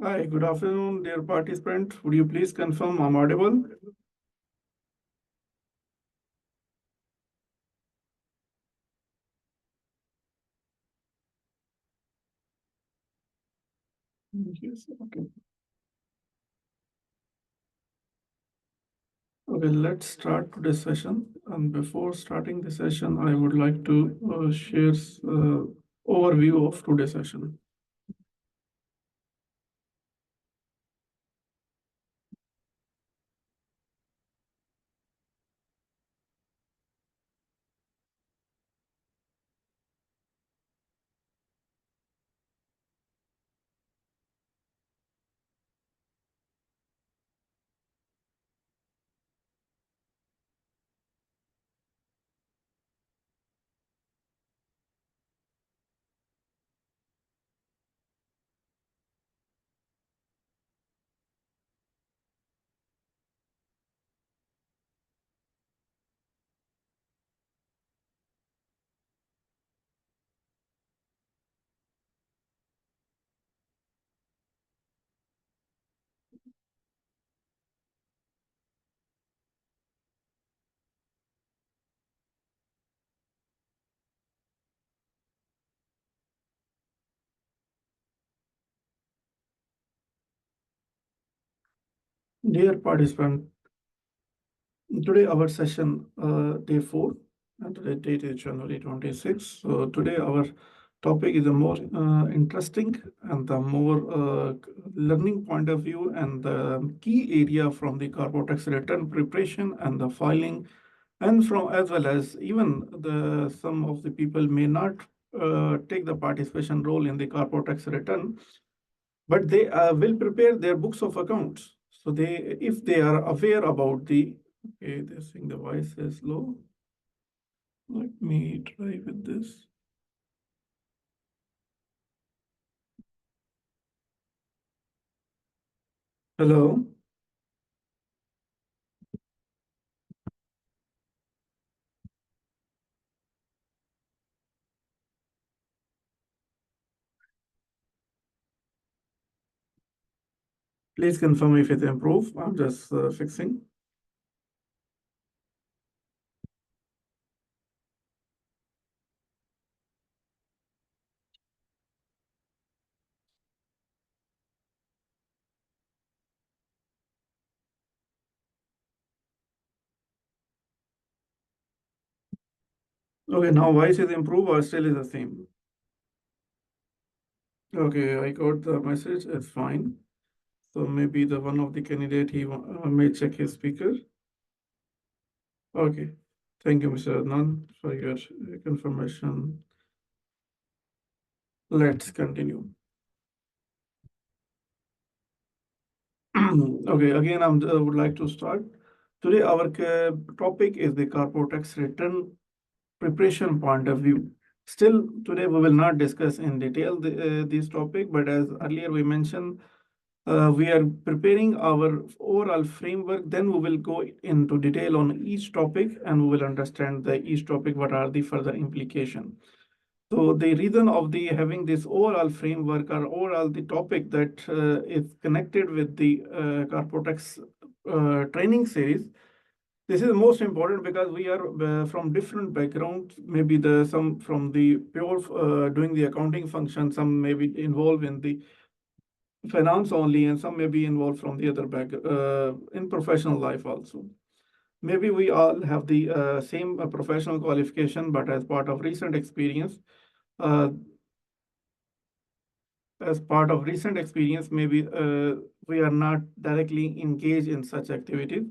Hi, good afternoon, dear participant. Would you please confirm I'm audible? Yes, okay. Okay, let's start today's session. And before starting the session, I would like to share overview of today's session. Dear participant, today our session, day 4, and today date is January 26th. So today our topic is a more interesting and the more learning point of view and the key area from the corporate tax return preparation and the filing, and from as well as even the some of the people may not take the participation role in the corporate tax return, but they will prepare their books of accounts. So they, if they are aware about the, okay, this thing, the voice is low. Let me try with this. Hello. Please confirm if it improved. I'm just fixing. Okay, now voice is improved or still is the same? Okay, I got the message. It's fine. So maybe the one of the candidate he may check his speaker. Okay. Thank you, Mr. Adnan, for your confirmation. Let's continue. Okay, again, I would like to start. Today, our topic is the corporate tax return preparation point of view. Still, today we will not discuss in detail this topic, but as earlier we mentioned, we are preparing our overall framework. Then we will go into detail on each topic, and we will understand the each topic what are the further implication. So the reason of the having this overall framework or overall the topic that is connected with the corporate tax training series, this is most important because we are from different backgrounds. Maybe the some from the pure doing the accounting function, some may be involved in the finance only, and some may be involved from the other back in professional life also. Maybe we all have the same professional qualification, but uh, as part of recent experience, maybe we are not directly engaged in such activities.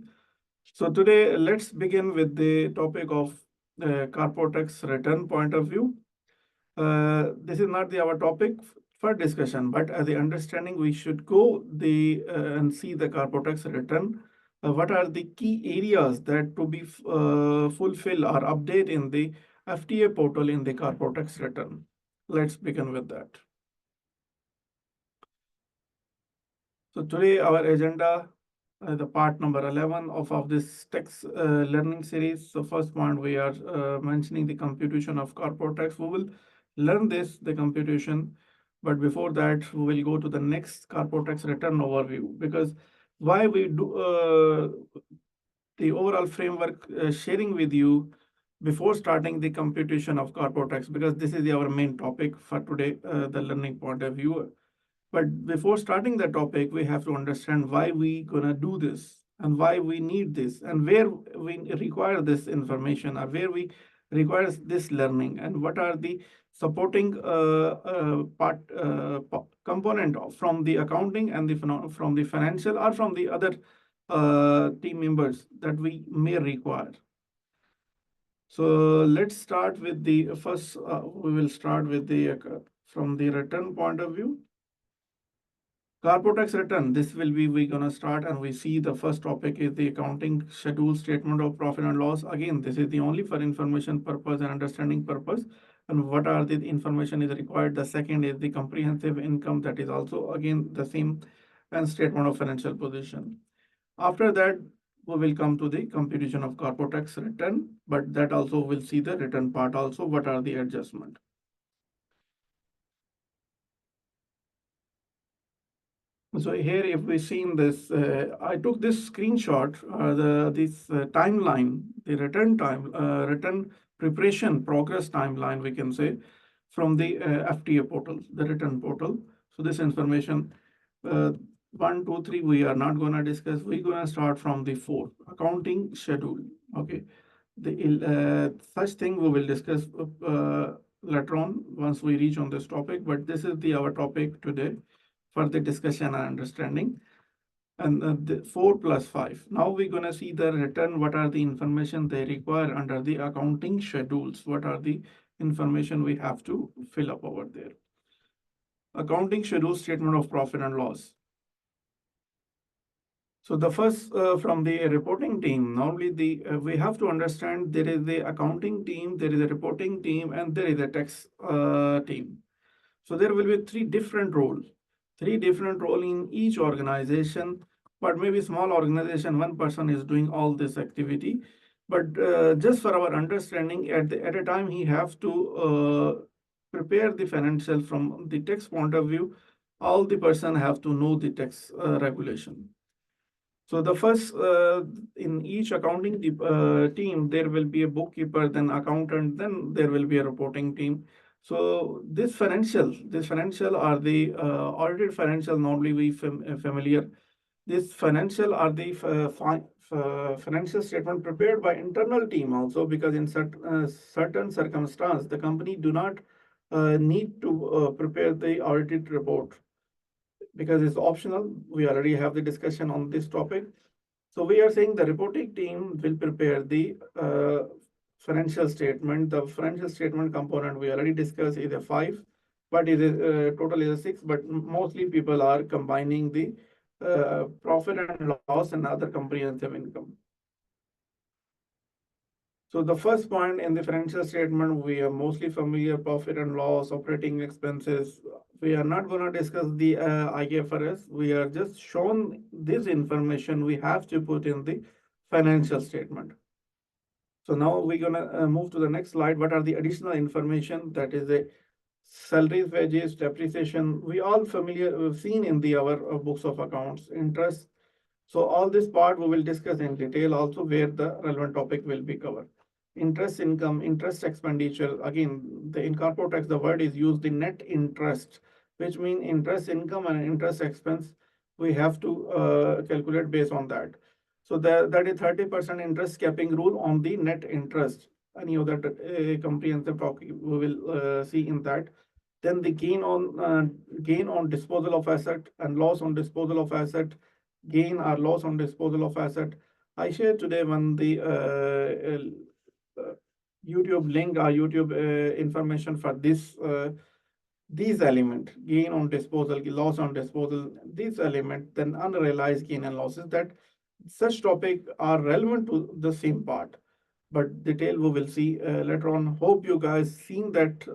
So today, let's begin with the topic of corporate tax return point of view. This is not our topic for discussion, but as the understanding, we should go and see the corporate tax return. What are the key areas that to be fulfilled or update in the FTA portal in the corporate tax return? Let's begin with that. So today our agenda, the part number 11 of this tax learning series. So first point, we are mentioning the computation of corporate tax. We will learn this, the computation. But before that, we will go to the next corporate tax return overview, because why we do the overall framework sharing with you before starting the computation of corporate tax, because this is our main topic for today, the learning point of view. But before starting the topic, we have to understand why we gonna do this and why we need this and where we require this information, or where we require this learning, and what are the supporting component from the accounting and from the financial or from the other team members that we may require. So let's start with the first. We will start with the from the return point of view. Corporate tax return, this will be, we're gonna start, and we see the first topic is the accounting schedule statement of profit and loss. Again, this is the only for information purpose and understanding purpose. And what are the information is required? The second is the comprehensive income, that is also again the same, and statement of financial position. After that, we will come to the computation of corporate tax return, but that also will see the return part also, what are the adjustment. So here, if we see in this, I took this screenshot, this timeline, the return preparation progress timeline, we can say, from the FTA portal, the return portal. So this information, 1, 2, 3, we are not going to discuss. We're going to start from the 4, accounting schedule. Okay, the such thing we will discuss later on once we reach on this topic. But this is our topic today for the discussion and understanding. And the 4 plus 5. Now we're going to see the return. What are the information they require under the accounting schedules? What are the information we have to fill up over there? Accounting schedule statement of profit and loss. So the first from the reporting team, normally we have to understand there is the accounting team, there is a reporting team, and there is a tax team. So there will be three different roles in each organization. But maybe small organization, one person is doing all this activity. But just for our understanding, at a time he has to prepare the financial from the tax point of view. All the person have to know the tax regulation. So the first, in each accounting team, there will be a bookkeeper, then accountant, then there will be a reporting team. So this financial are the audited financial. Normally we familiar. This financial are the financial statement prepared by internal team also, because in certain circumstance, the company do not need to prepare the audited report, because it's optional. We already have the discussion on this topic. So we are saying the reporting team will prepare the financial statement. The financial statement component we already discussed is a 5, but it is total is a 6. But mostly people are combining the profit and loss and other comprehensive income. So the first point in the financial statement, we are mostly familiar, profit and loss, operating expenses. We are not going to discuss the IFRS. We are just shown this information we have to put in the financial statement. So now we're going to move to the next slide. What are the additional information? That is a salaries, wages, depreciation. We all familiar, we've seen in our books of accounts, interest. So all this part we will discuss in detail also, where the relevant topic will be covered. Interest income, interest expenditure. Again, in corporate tax, the word is used the net interest, which means interest income and interest expense. We have to calculate based on that. So that is 30% interest capping rule on the net interest. Any of that comprehensive topic we will see in that. Then the gain on disposal of asset and loss on disposal of asset, gain or loss on disposal of asset. I shared today when the YouTube link or YouTube information for these element, gain on disposal, loss on disposal, these element, then unrealized gain and losses, that such topic are relevant to the same part. But detail we will see later on. Hope you guys seen that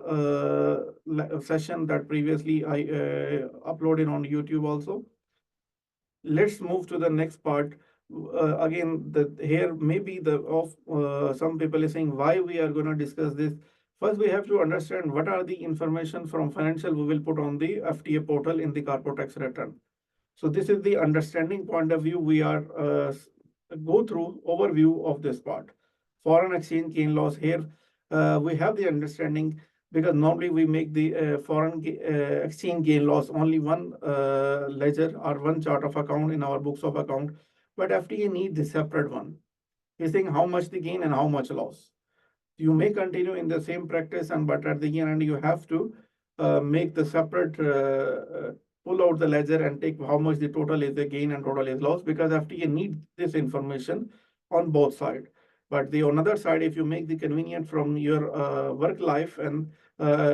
session that previously I uploaded on YouTube also. Let's move to the next part. Again, here maybe some people are saying why we are going to discuss this. First, we have to understand what are the information from financial we will put on the FTA portal in the corporate tax return. So this is the understanding point of view. We are go through overview of this part. Foreign exchange gain loss here. We have the understanding because normally we make the foreign exchange gain loss only one ledger or one chart of account in our books of account, but FTA needs a separate one. He's saying how much the gain and how much loss. You may continue in the same practice, and but at the end you have to make the separate pull out the ledger and take how much the total is the gain and total is loss, because FTA needs this information on both sides. But the on other side, if you make the convenient from your work life and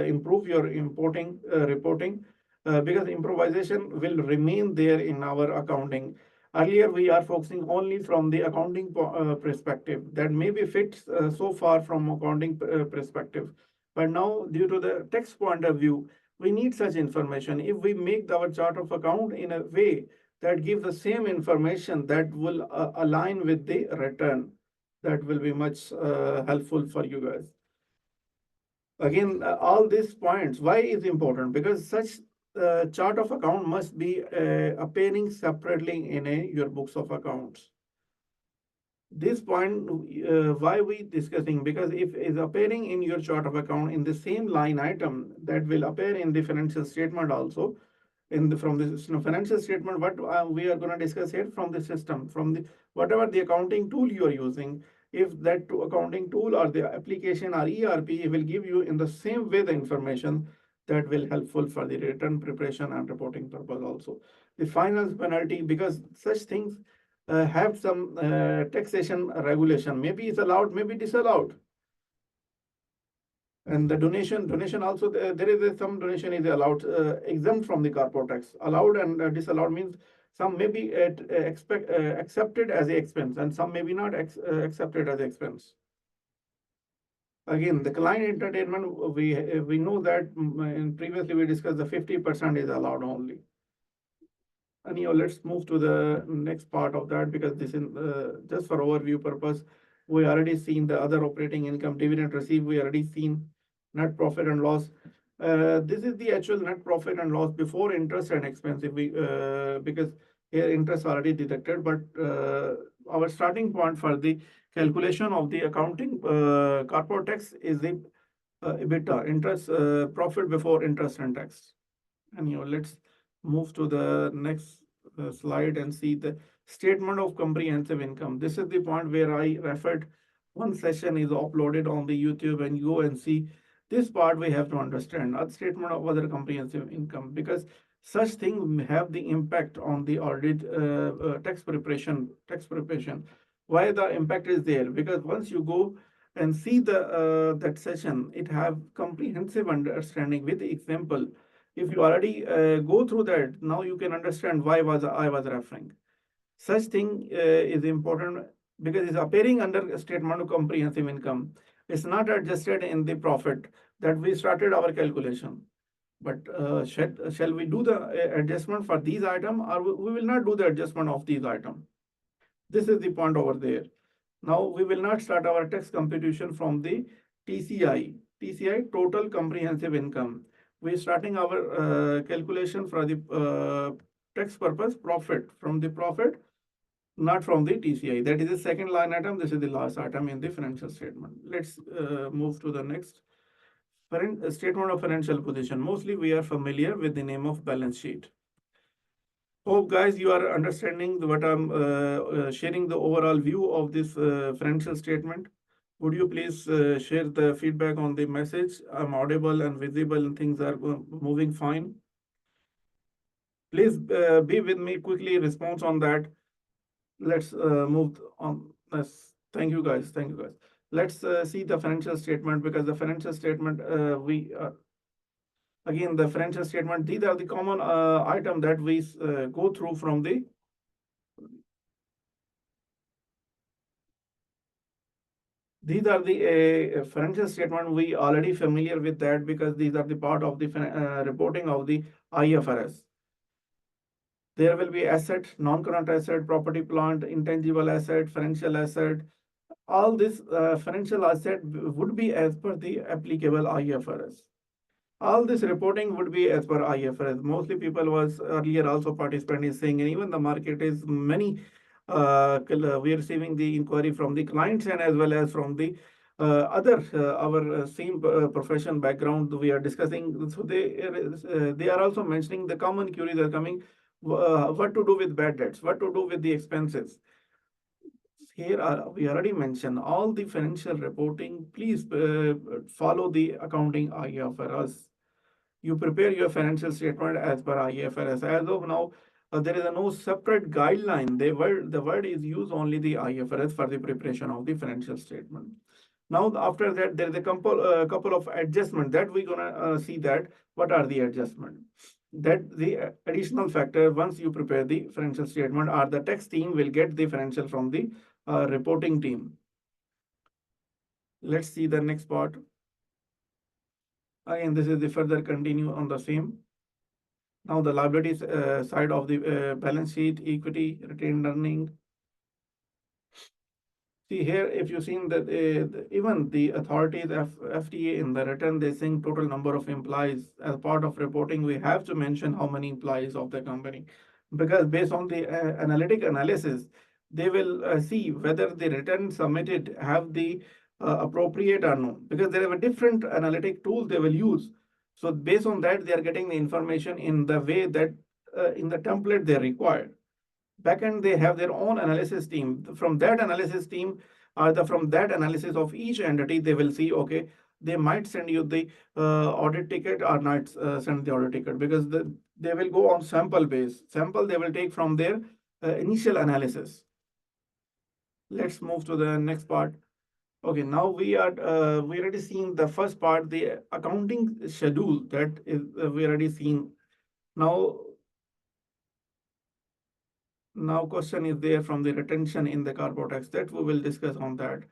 improve your importing reporting, because improvisation will remain there in our accounting. Earlier, we are focusing only from the accounting perspective. That may be fit so far from accounting perspective. But now, due to the tax point of view, we need such information. If we make our chart of account in a way that gives the same information that will align with the return, that will be much helpful for you guys. Again, all these points, why is important? Because such chart of account must be appearing separately in your books of accounts. This point, why we discussing? Because if is appearing in your chart of account in the same line item, that will appear in the financial statement also. From the financial statement, what we are going to discuss here from the system, from the whatever the accounting tool you are using, if that accounting tool or the application or ERP will give you in the same way the information that will helpful for the return preparation and reporting purpose also. The finance penalty, because such things have some taxation regulation, maybe it's allowed, maybe disallowed. And the donation also, there is some donation is allowed, exempt from the corporate tax. Allowed and disallowed means some may be accepted as a expense and some may be not accepted as expense. Again, the client entertainment, we know that previously we discussed the 50% is allowed only. Anyhow, let's move to the next part of that, because this is just for overview purpose. We already seen the other operating income, dividend received. We already seen net profit and loss. This is the actual net profit and loss before interest and expense. If we because here interest already deducted, but our starting point for the calculation of the accounting corporate tax is the EBITDA, interest profit before interest and tax. And let's move to the next slide and see the statement of comprehensive income. This is the point where I referred. One session is uploaded on the YouTube, and you go and see this part. We have to understand a statement of other comprehensive income, because such things have the impact on the audit tax preparation. Why the impact is there? Because once you go and see the that session, it have comprehensive understanding with the example. If you already go through that, now you can understand why I was referring. Such thing is important because it's appearing under statement of comprehensive income. It's not adjusted in the profit that we started our calculation. But shall we do the adjustment for these items, or we will not do the adjustment of these items? This is the point over there. Now we will not start our tax computation from the TCI, total comprehensive income. We are starting our calculation for the tax purpose profit, from the profit, not from the TCI. That is the second line item. This is the last item in the financial statement. Let's move to the next. Statement of financial position. Mostly we are familiar with the name of balance sheet. Hope guys you are understanding what I'm sharing the overall view of this financial statement. Would you please share the feedback on the message? I'm audible and visible and things are moving fine. Please be with me quickly, response on that. Let's move on. Yes. Thank you guys. Thank you guys. Let's see the financial statement, because the financial statement again, the financial statement, these are the common item that we go through from the these are the financial statement. We already familiar with that, because these are the part of the reporting of the IFRS. There will be asset, non-current asset, property, plant, intangible asset, financial asset, All this financial asset would be as per the applicable IFRS. All this reporting would be as per IFRS. Mostly people was earlier also participating saying, and even the market is many. We are receiving the inquiry from the clients and as well as from the other our same profession background we are discussing. So they are also mentioning the common queries are coming. What to do with bad debts? What to do with the expenses? Here we already mentioned all the financial reporting. Please follow the accounting IFRS. You prepare your financial statement as per IFRS. As of now, there is no separate guideline. The word is used only the IFRS for the preparation of the financial statement. Now, after that, there is a couple of adjustments that we're gonna see that what are the adjustments. That the additional factor once you prepare the financial statement or the tax team will get the financial from the reporting team. Let's see the next part. Again, this is the further continue on the same. Now the liabilities side of the balance sheet, equity, retained earning. See here, if you've seen that even the authorities, FTA in the return, they saying total number of employees as part of reporting, we have to mention how many employees of the company. Because based on the analytic analysis, they will see whether the return submitted have the appropriate or no. Because there are different analytic tools they will use. So based on that, they are getting the information in the way that in the template they require. Backend, they have their own analysis team. From that analysis team, from that analysis of each entity, they will see, okay, they might send you the audit ticket or not send the audit ticket because they will go on sample base. Sample they will take from their initial analysis. Let's move to the next part. Okay, now we already seen the first part, the accounting schedule that is we already seen. Now question is there from the retention in the corporate tax that we will discuss on that.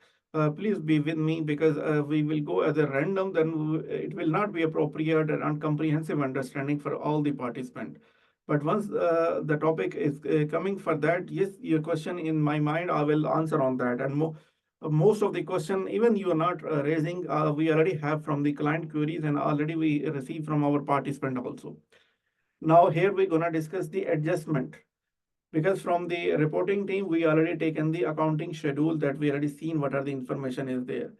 Please be with me because we will go as a random, then it will not be appropriate and uncomprehensive understanding for all the participants. But once the topic is coming for that, yes, your question in my mind, I will answer on that. And most of the question, even you are not raising, we already have from the client queries and already we receive from our participant also. Now here we're gonna discuss the adjustment. Because from the reporting team, we already taken the accounting schedule that we already seen what are the information is there.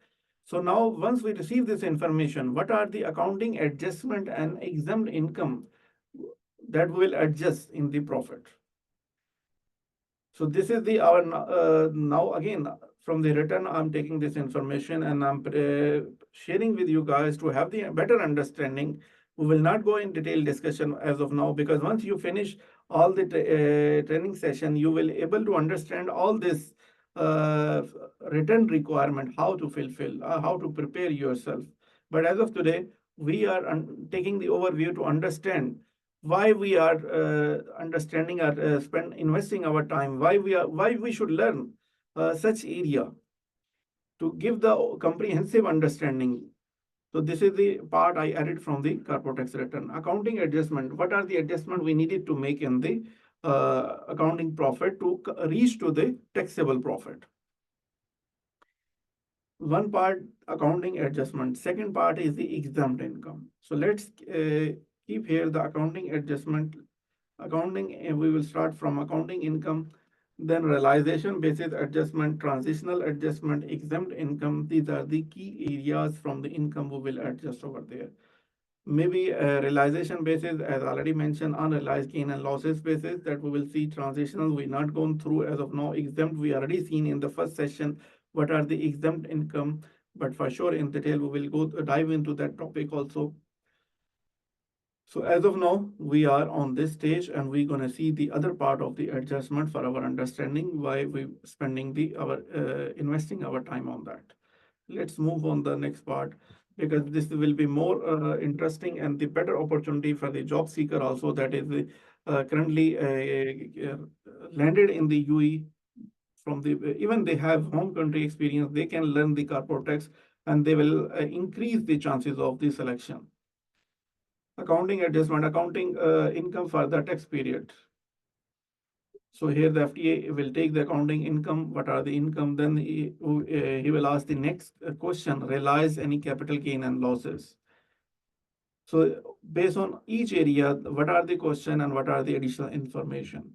So now once we receive this information, what are the accounting adjustment and exempt income that will adjust in the profit? So this is the our now again from the return I'm taking this information and I'm sharing with you guys to have the better understanding. We will not go in detailed discussion as of now because once you finish all the training session, you will able to understand all this return requirement, how to fulfill, how to prepare yourself. But as of today, we are taking the overview to understand why we are understanding or investing our time, why we should learn such area to give the comprehensive understanding. So this is the part I added from the corporate tax return. Accounting adjustment. What are the adjustment we needed to make in the accounting profit to reach to the taxable profit? One part accounting adjustment. Second part is the exempt income. So let's keep here the accounting adjustment. Accounting, we will start from accounting income, then realization basis adjustment, transitional adjustment, exempt income. These are the key areas from the income we will adjust over there. Maybe realization basis, as already mentioned, unrealized gain and losses basis that we will see. Transitional, we're not going through as of now. Exempt, we already seen in the first session what are the exempt income, but for sure in detail we will go dive into that topic also. So as of now, we are on this stage and we're going to see the other part of the adjustment for our understanding why we're spending investing our time on that. Let's move on the next part because this will be more interesting and the better opportunity for the job seeker also that is currently landed in the UAE from even they have home country experience, they can learn the corporate tax and they will increase the chances of the selection. Accounting adjustment, accounting income for the tax period. So here the FTA will take the accounting income. What are the income? Then he will ask the next question, realize any capital gain and losses. So based on each area, what are the question and what are the additional information?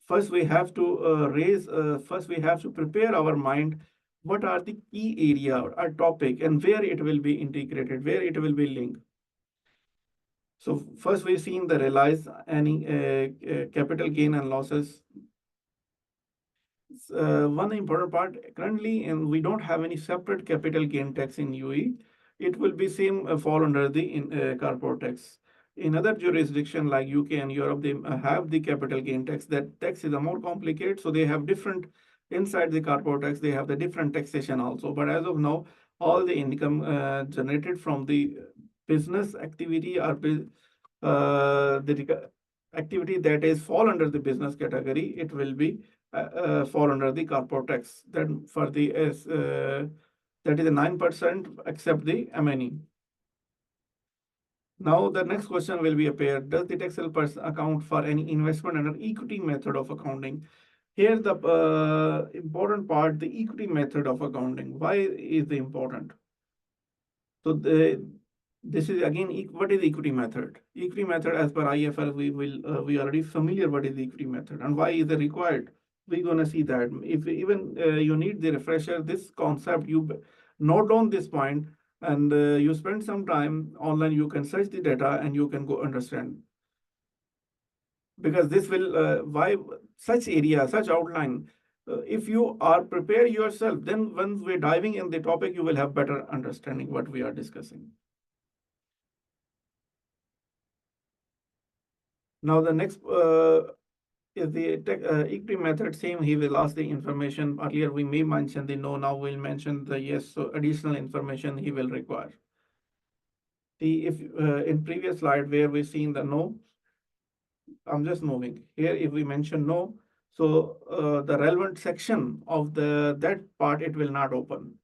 First, we have to first we have to prepare our mind. What are the key area or topic and where it will be integrated, where it will be linked. So first we've seen the realize any capital gain and losses. One important part currently, and we don't have any separate capital gain tax in UAE. It will be same fall under the corporate tax. In other jurisdiction like UK and Europe, they have the capital gain tax. That tax is a more complicated, so they have different inside the corporate tax. They have the different taxation also. But as of now, all the income generated from the business activity or the activity that is fall under the business category, it will be fall under the corporate tax. Then for the that is a 9% except the M&E. Now the next question will be appear, does the taxable person account for any investment under equity method of accounting? Here the important part, the equity method of accounting. Why is the important? So this is again, what is equity method? Equity method as per IFRS, we already familiar what is the equity method and why is it required. We're gonna see that. If even you need the refresher, this concept, you note down this point and you spend some time online, you can search the data and you can go understand. Because this will, why such area, such outline, if you are prepare yourself, then when we're diving in the topic, you will have better understanding what we are discussing. Now the next is the equity method. Same, he will ask the information. Earlier we may mention the no, now we'll mention the yes. So additional information he will require. See, if in previous slide where we seen the no, I'm just moving here. If we mention no, so the relevant section of that part, it will not open.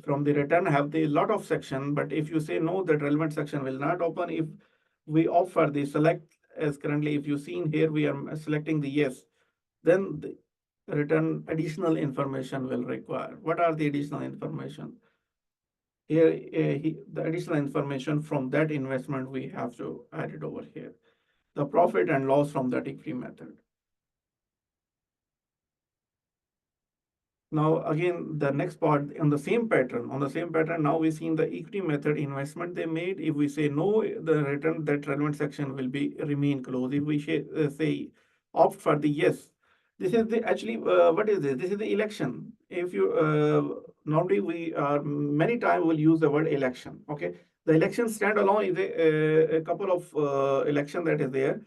From the return have the lot of section, but if you say no, that relevant section will not open. If we offer the select, as currently if you seen here, we are selecting the yes, then the return additional information will require. What are the additional information? Here, the additional information from that investment, we have to add it over here. The profit and loss from that equity method. Now, again, the next part on the same pattern, now we've seen the equity method investment they made. If we say no, the return, that relevant section will be remain closed. If we say opt for the yes, this is the actually, what is this? This is the election. If you, normally we many times will use the word election, okay? The election standalone is a couple of election that is there.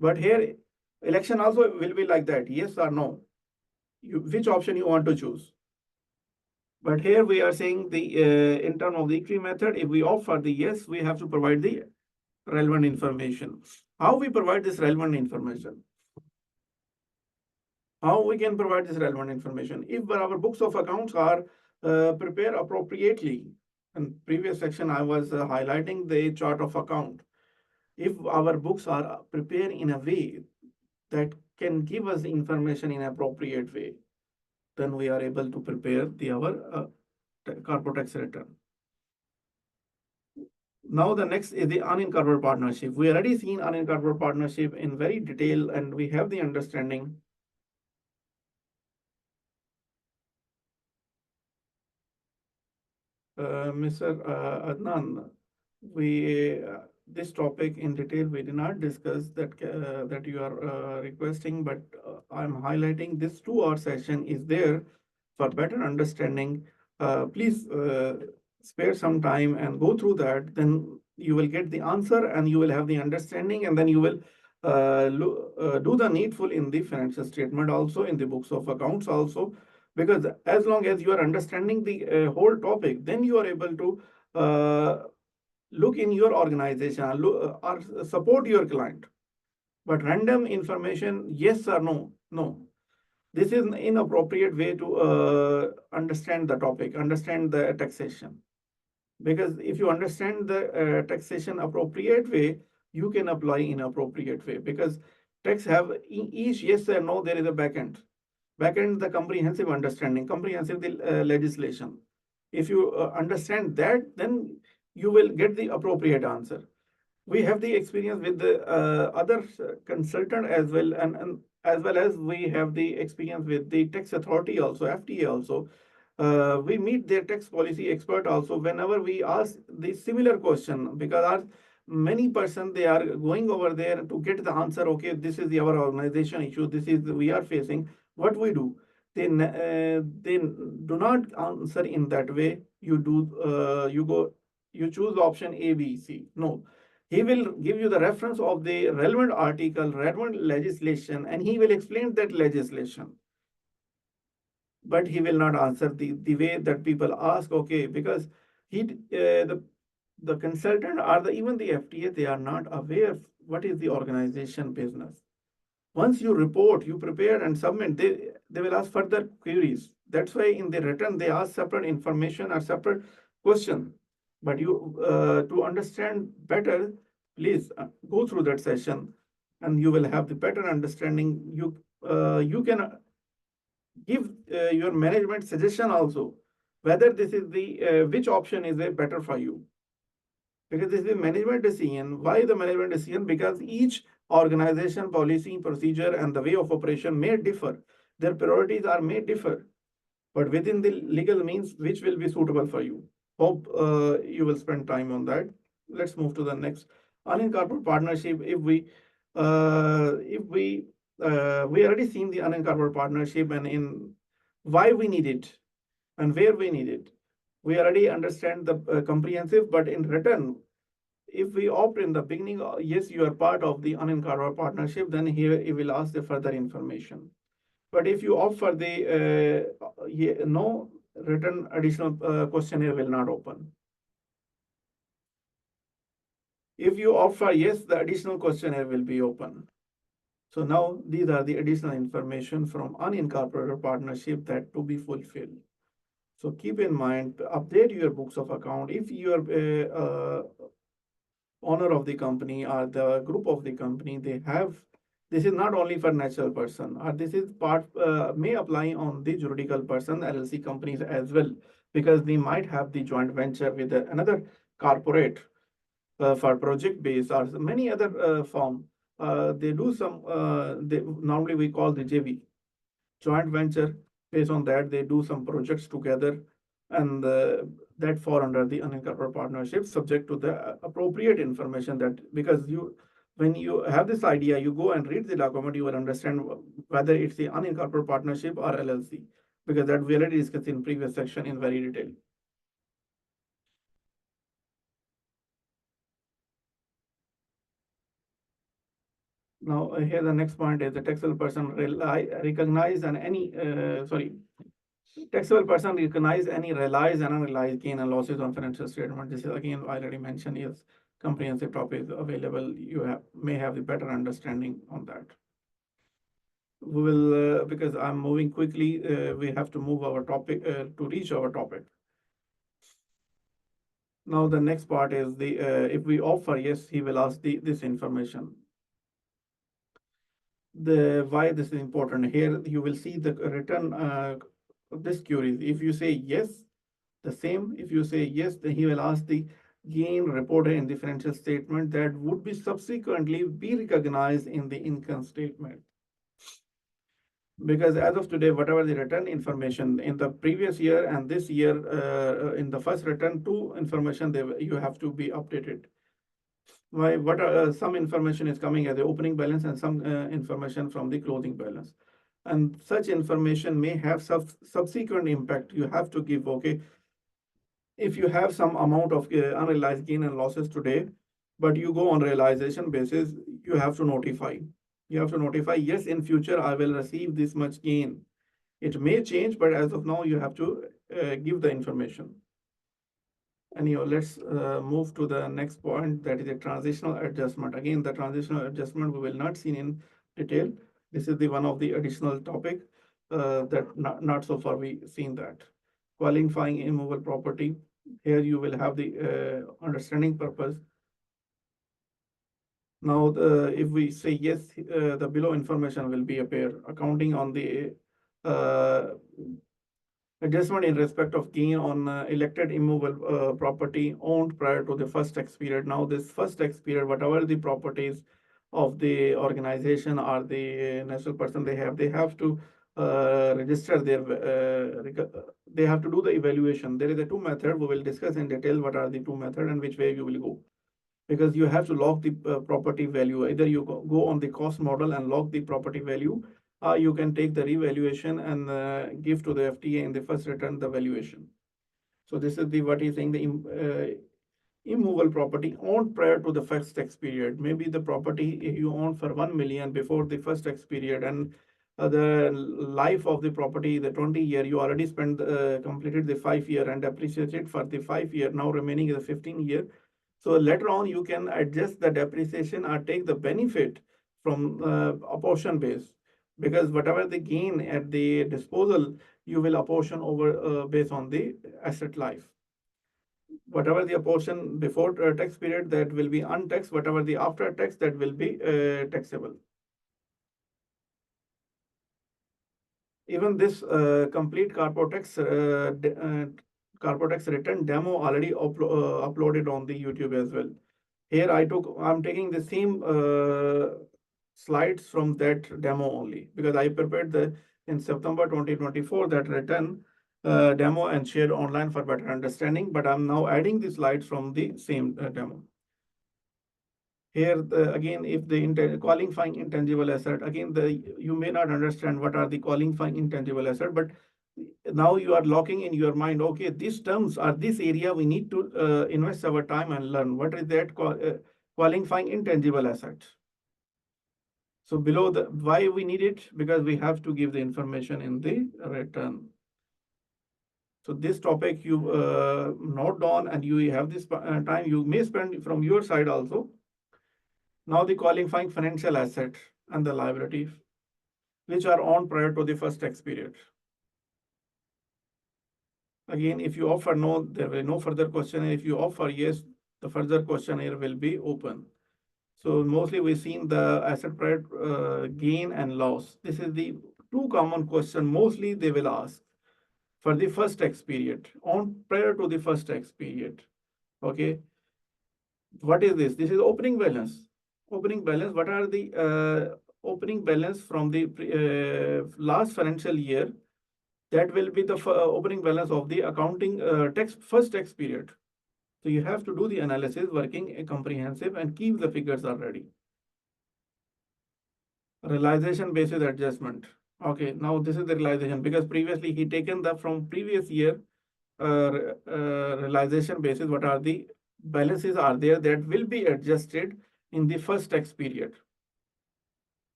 But here, election also will be like that, yes or no. Which option you want to choose. But here we are saying the in terms of the equity method, if we opt for the yes, we have to provide the relevant information. How we provide this relevant information? How we can provide this relevant information? If our books of accounts are prepared appropriately, in previous section I was highlighting the chart of account. If our books are prepared in a way that can give us the information in appropriate way, then we are able to prepare our corporate tax return. Now the next is the unincorporated partnership. We already seen unincorporated partnership in very detail and we have the understanding. Mr. Adnan, we this topic in detail we did not discuss that you are requesting, but I'm highlighting this 2-hour session is there for better understanding. Please spare some time and go through that. Then you will get the answer and you will have the understanding, and then you will do the needful in the financial statement also, in the books of accounts also. Because as long as you are understanding the whole topic, then you are able to look in your organization, or support your client. But random information, yes or no, no. This is an inappropriate way to understand the topic, understand the taxation. Because if you understand the taxation appropriate way, you can apply in appropriate way. Because Tax have each yes or no, there is a back end. Back end, the comprehensive understanding, comprehensive the legislation. If you understand that, then you will get the appropriate answer. We have the experience with the other consultant as well, and as well as we have the experience with the tax authority also, FTA also. We meet their tax policy expert also whenever we ask the similar question, because our many person they are going over there to get the answer. Okay, this is our organization issue, this is we are facing, what we do. They do not answer in that way. You do you go, you choose option A, B, C. No, he will give you the reference of the relevant article, relevant legislation, and he will explain that legislation. But he will not answer the way that people ask, okay, because the consultant or even the FTA, they are not aware what is the organization business. Once you report, you prepare and submit, they will ask further queries. That's why in the written, they ask separate information or separate question. But you, to understand better, please go through that session and you will have the better understanding. You can give your management suggestion also, whether this is the which option is a better for you, because this is a management decision. Why the management decision? Because each organization policy, procedure, and the way of operation may differ. Their priorities are may differ, but within the legal means, which will be suitable for you. Hope you will spend time on that. Let's move to the next. Unincorporated partnership. If we already seen the unincorporated partnership and in why we need it and where we need it. We already understand the comprehensive, but in return, if we opt in the beginning, yes, you are part of the unincorporated partnership, then here it will ask the further information. But if you opt for the no, written additional questionnaire will not open. If you opt for yes, the additional questionnaire will be open. So now these are the additional information from unincorporated partnership that to be fulfilled. So keep in mind, update your books of account. If you are owner of the company or the group of the company, they have, this is not only for natural person, or this is part may apply on the juridical person, LLC companies as well, because they might have the joint venture with another corporate for project based or many other firm. They do some, they normally we call the JV, joint venture. Based on that, they do some projects together, and that fall under the unincorporated partnership, subject to the appropriate information. That because you, when you have this idea, you go and read the document, you will understand whether it's the unincorporated partnership or LLC, because that we already discussed in previous section in very detail. Now, here the next point is the taxable person recognize and any taxable person recognize any realized and unrealized gain and losses on financial statement. This is again I already mentioned. Yes, comprehensive topic available. You may have the better understanding on that. We will because I'm moving quickly. We have to move our topic to reach our topic. Now the next part is the if we offer yes, he will ask this information. The why this is important. Here you will see the return this query. If you say yes, the same. If you say yes, then he will ask the gain reported in the financial statement that would be subsequently be recognized in the income statement. Because as of today, whatever the return information in the previous year and this year, in the first return, two information you have to be updated. Why? What some information is coming as the opening balance and some information from the closing balance, and such information may have subsequent impact. You have to give, okay, if you have some amount of unrealized gain and losses today, but you go on realization basis, you have to notify. You have to notify, yes, in future I will receive this much gain. It may change, but as of now, you have to give the information. Anyhow, let's move to the next point, that is a transitional adjustment. Again, the transitional adjustment we will not see in detail. This is the one of the additional topic that not so far we seen that. Qualifying immovable property. Here you will have the understanding purpose. Now, if we say yes, the below information will be appear. Accounting on the uh, adjustment in respect of gain on elected immovable property owned prior to the first tax period. Now, this first tax period, whatever the properties of the organization or the national person they have to register their, they have to do the evaluation. There is a two method. We will discuss in detail what are the two method and which way you will go, because you have to log the property value. Either you go on the cost model and log the property value, or you can take the revaluation and give to the FTA in the first return the valuation. So this is the what is saying the immovable property owned prior to the first tax period. Maybe the property you own for 1 million before the first tax period, and the life of the property, the 20-year, you already spent completed the 5 year and depreciated for the 5 year. Now remaining is a 15 year. So later on, you can adjust the depreciation or take the benefit from apportion base, because whatever the gain at the disposal, you will apportion over based on the asset life. Whatever the apportion before tax period, that will be untaxed. Whatever the after tax, that will be taxable. Even this complete corporate tax return demo already uploaded on the YouTube as well. Here I'm taking the same slides from that demo only, because I prepared the in September 2024 that return demo and shared online for better understanding. But I'm now adding the slides from the same demo. Here again, if the qualifying intangible asset, again you may not understand what are the qualifying intangible asset, but now you are locking in your mind, okay, these terms are this area we need to invest our time and learn what is that qualifying intangible asset. So below the why we need it, because we have to give the information in the return. So this topic you note down, and you have this time you may spend from your side also. Now the qualifying financial asset and the liability which are on prior to the first tax period. Again, if you offer no, there will be no further questionnaire. If you offer yes, the further questionnaire will be open. So mostly we've seen the asset prior gain and loss. This is the two common question mostly they will ask for the first tax period, on prior to the first tax period. Okay. What is this? This is opening balance. Opening balance. What are the opening balance from the last financial year? That will be the opening balance of the accounting first tax period. So you have to do the analysis, working comprehensive, and keep the figures are ready. Realization basis adjustment. Okay, now this is the realization, because previously he taken the from previous year realization basis. What are the balances are there that will be adjusted in the first tax period.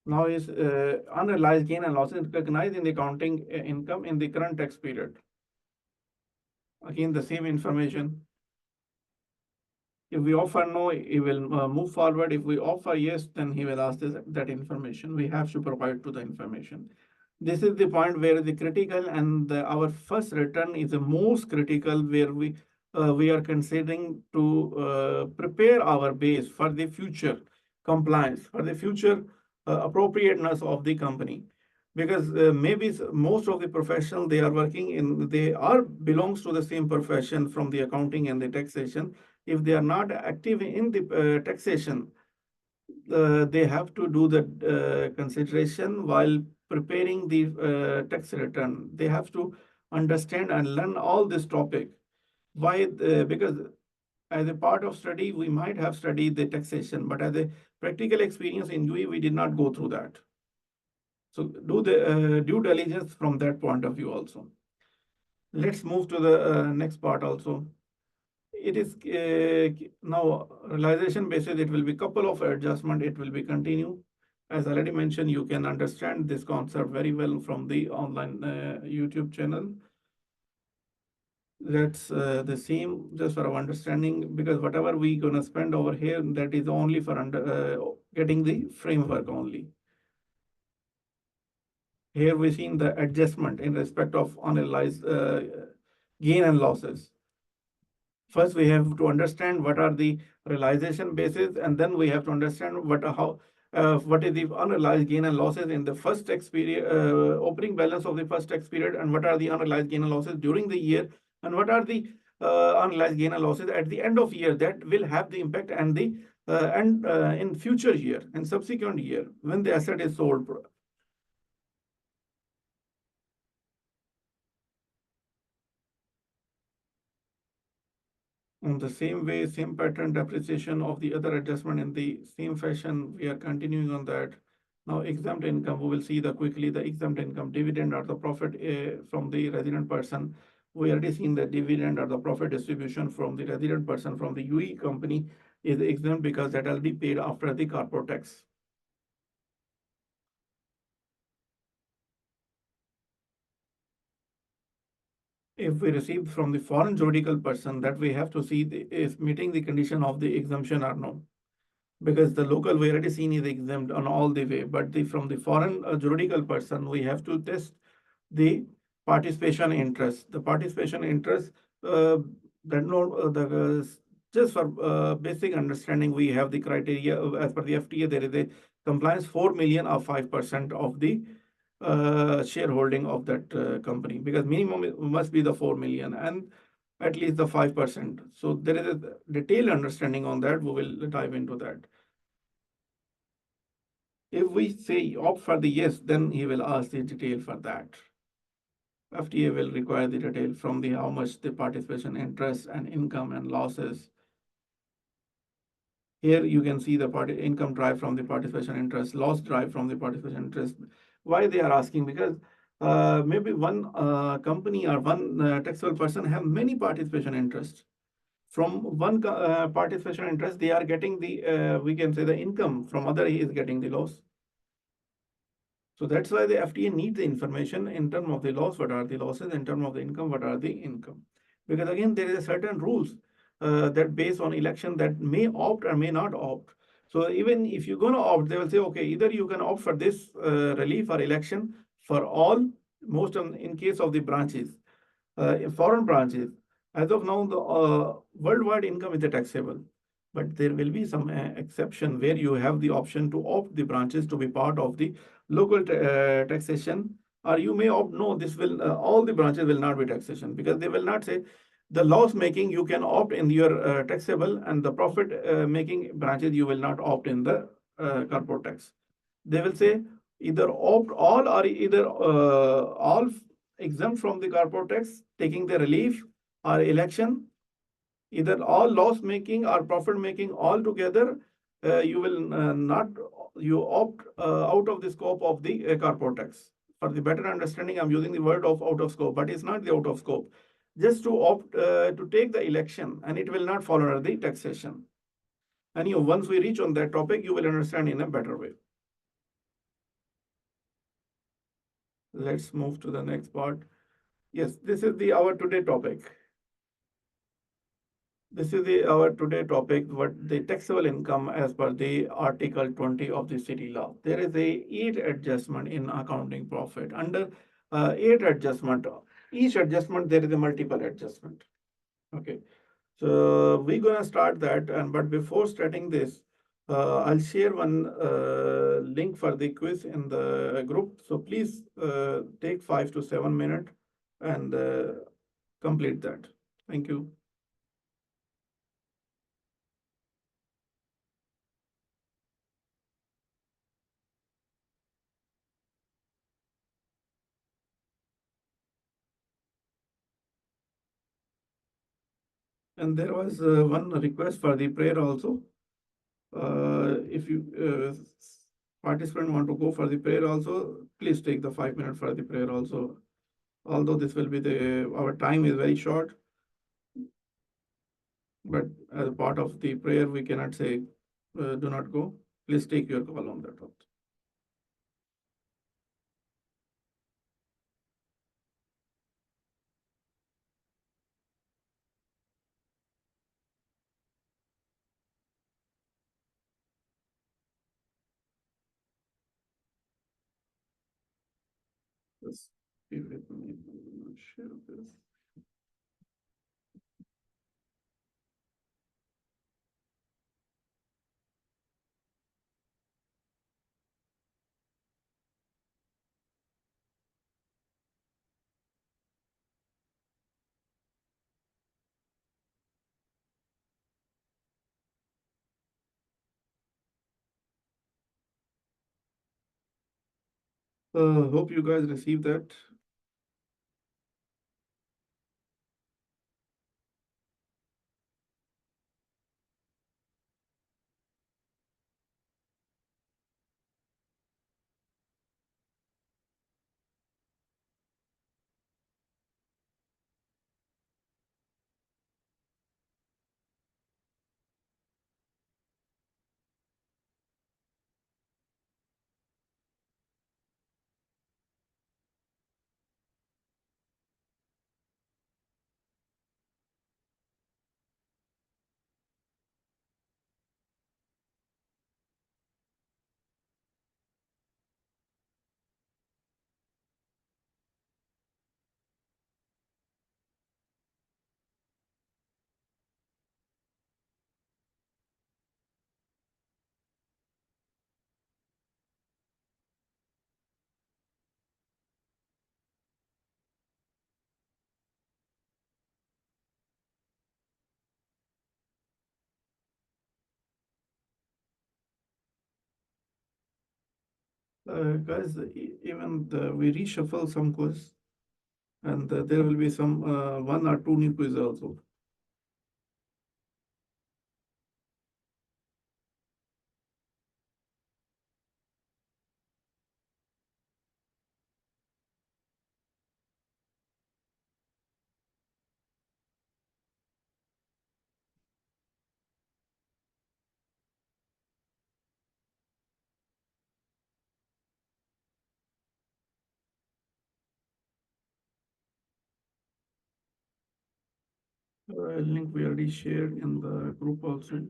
Now is unrealized gain and losses recognized in the accounting income in the current tax period. Again, the same information. If we offer no, he will move forward. If we offer yes, then he will ask that information. We have to provide to the information. This is the point where the critical and our first return is the most critical, where we are considering to prepare our base for the future compliance, for the future appropriateness of the company. Because maybe most of the professional they are working in, they are belongs to the same profession from the accounting and the taxation. If they are not active in the taxation, they have to do the consideration while preparing the tax return. They have to understand and learn all this topic. Why? Because as a part of study, we might have studied the taxation, but as a practical experience in UAE, we did not go through that. So do the due diligence from that point of view also. Let's move to the next part also. It is now realization basis. It will be couple of adjustment. It will be continue. As already mentioned, you can understand this concept very well from the online YouTube channel. That's the same just for our understanding, because whatever we gonna spend over here, that is only for getting the framework only. Here we've seen the adjustment in respect of unrealized gain and losses. First, we have to understand what are the realization basis, and then we have to understand what is the unrealized gain and losses in the first tax period, opening balance of the first tax period, and what are the unrealized gain and losses during the year, and what are the unrealized gain and losses at the end of year that will have the impact and in future year and subsequent year when the asset is sold. On the same way, same pattern depreciation of the other adjustment in the same fashion, we are continuing on that. Now, exempt income, we will see quickly the exempt income, dividend or the profit from the resident person. We already seen the dividend or the profit distribution from the resident person from the UAE company is exempt because that will be paid after the corporate tax. If we receive from the foreign juridical person, that we have to see is meeting the condition of the exemption or no, because the local we already seen is exempt on all the way, but from the foreign juridical person, we have to test the participation interest. The participation interest, that no, just for basic understanding, we have the criteria as per the FTA. There is a compliance 4 million or 5% of the shareholding of that company, because minimum must be the 4 million and at least the 5%. So there is a detailed understanding on that. We will dive into that. If we say opt for the yes, then he will ask the detail for that. FTA will require the detail from the how much the participation interest and income and losses. Here you can see the income derived from the participation interest, loss derived from the participation interest. Why they are asking? Because maybe one company or one taxable person have many participation interests. From one participation interest, they are getting the, we can say the income, from other he is getting the loss. So that's why the FTA needs the information in terms of the loss, what are the losses, in terms of the income, what are the income. Because again, there is a certain rules that based on election that may opt or may not opt. So even if you're going to opt, they will say, okay, either you can opt for this relief or election for all, in case of the branches, foreign branches. As of now, the worldwide income is taxable, but there will be some exception where you have the option to opt the branches to be part of the local taxation, or you may opt no, this will all the branches will not be taxation, because they will not say the loss making you can opt in your taxable, and the profit making branches you will not opt in the corporate tax. They will say either opt all or either all exempt from the corporate tax, taking the relief or election, either all loss making or profit making all together, you will not, you opt out of the scope of the corporate tax. For the better understanding, I'm using the word of out of scope, but it's not the out of scope. Just to opt to take the election, and it will not fall under the taxation. And once we reach on that topic, you will understand in a better way. Let's move to the next part. Yes, this is our today topic. This is our today topic, what the taxable income as per the Article 20 of the city law. There is a 8 adjustment in accounting profit. Under 8 adjustment, each adjustment there is a multiple adjustment. Okay, so we're gonna start that, but before starting this, I'll share one link for the quiz in the group. So please take 5 to 7 minutes and complete that. Thank you. And there was one request for the prayer also. If you participant want to go for the prayer also, please take the 5 minutes for the prayer also. Although this will be our time is very short, but as part of the prayer, we cannot say do not go. Please take your call on that also. Just be with me. I'm not share this. Hope you guys received that. Guys, we reshuffle some quiz, and there will be some one or two new quiz also. Link we already shared in the group also.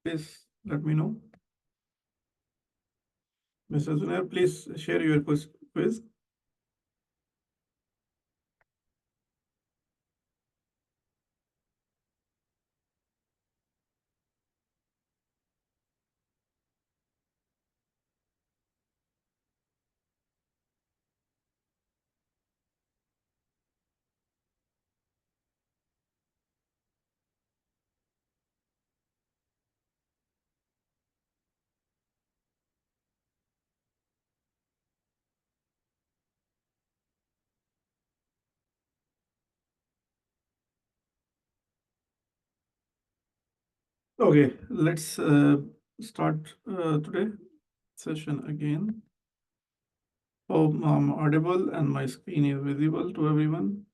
Please let me know. Mr. Zunair, please share your quiz. Okay, let's start today session again. Hope I'm audible and my screen is visible to everyone.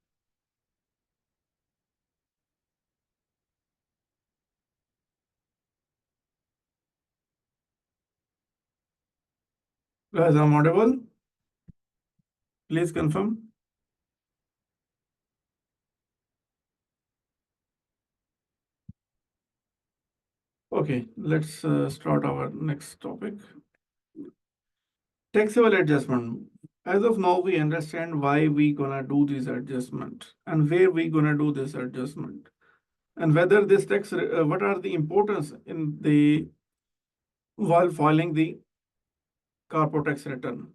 Guys, I'm audible. Please confirm. Okay, let's start our next topic. Taxable adjustment. As of now, we understand why we gonna do this adjustment and where we gonna do this adjustment, and whether this tax, what are the importance in the while filing the corporate tax return.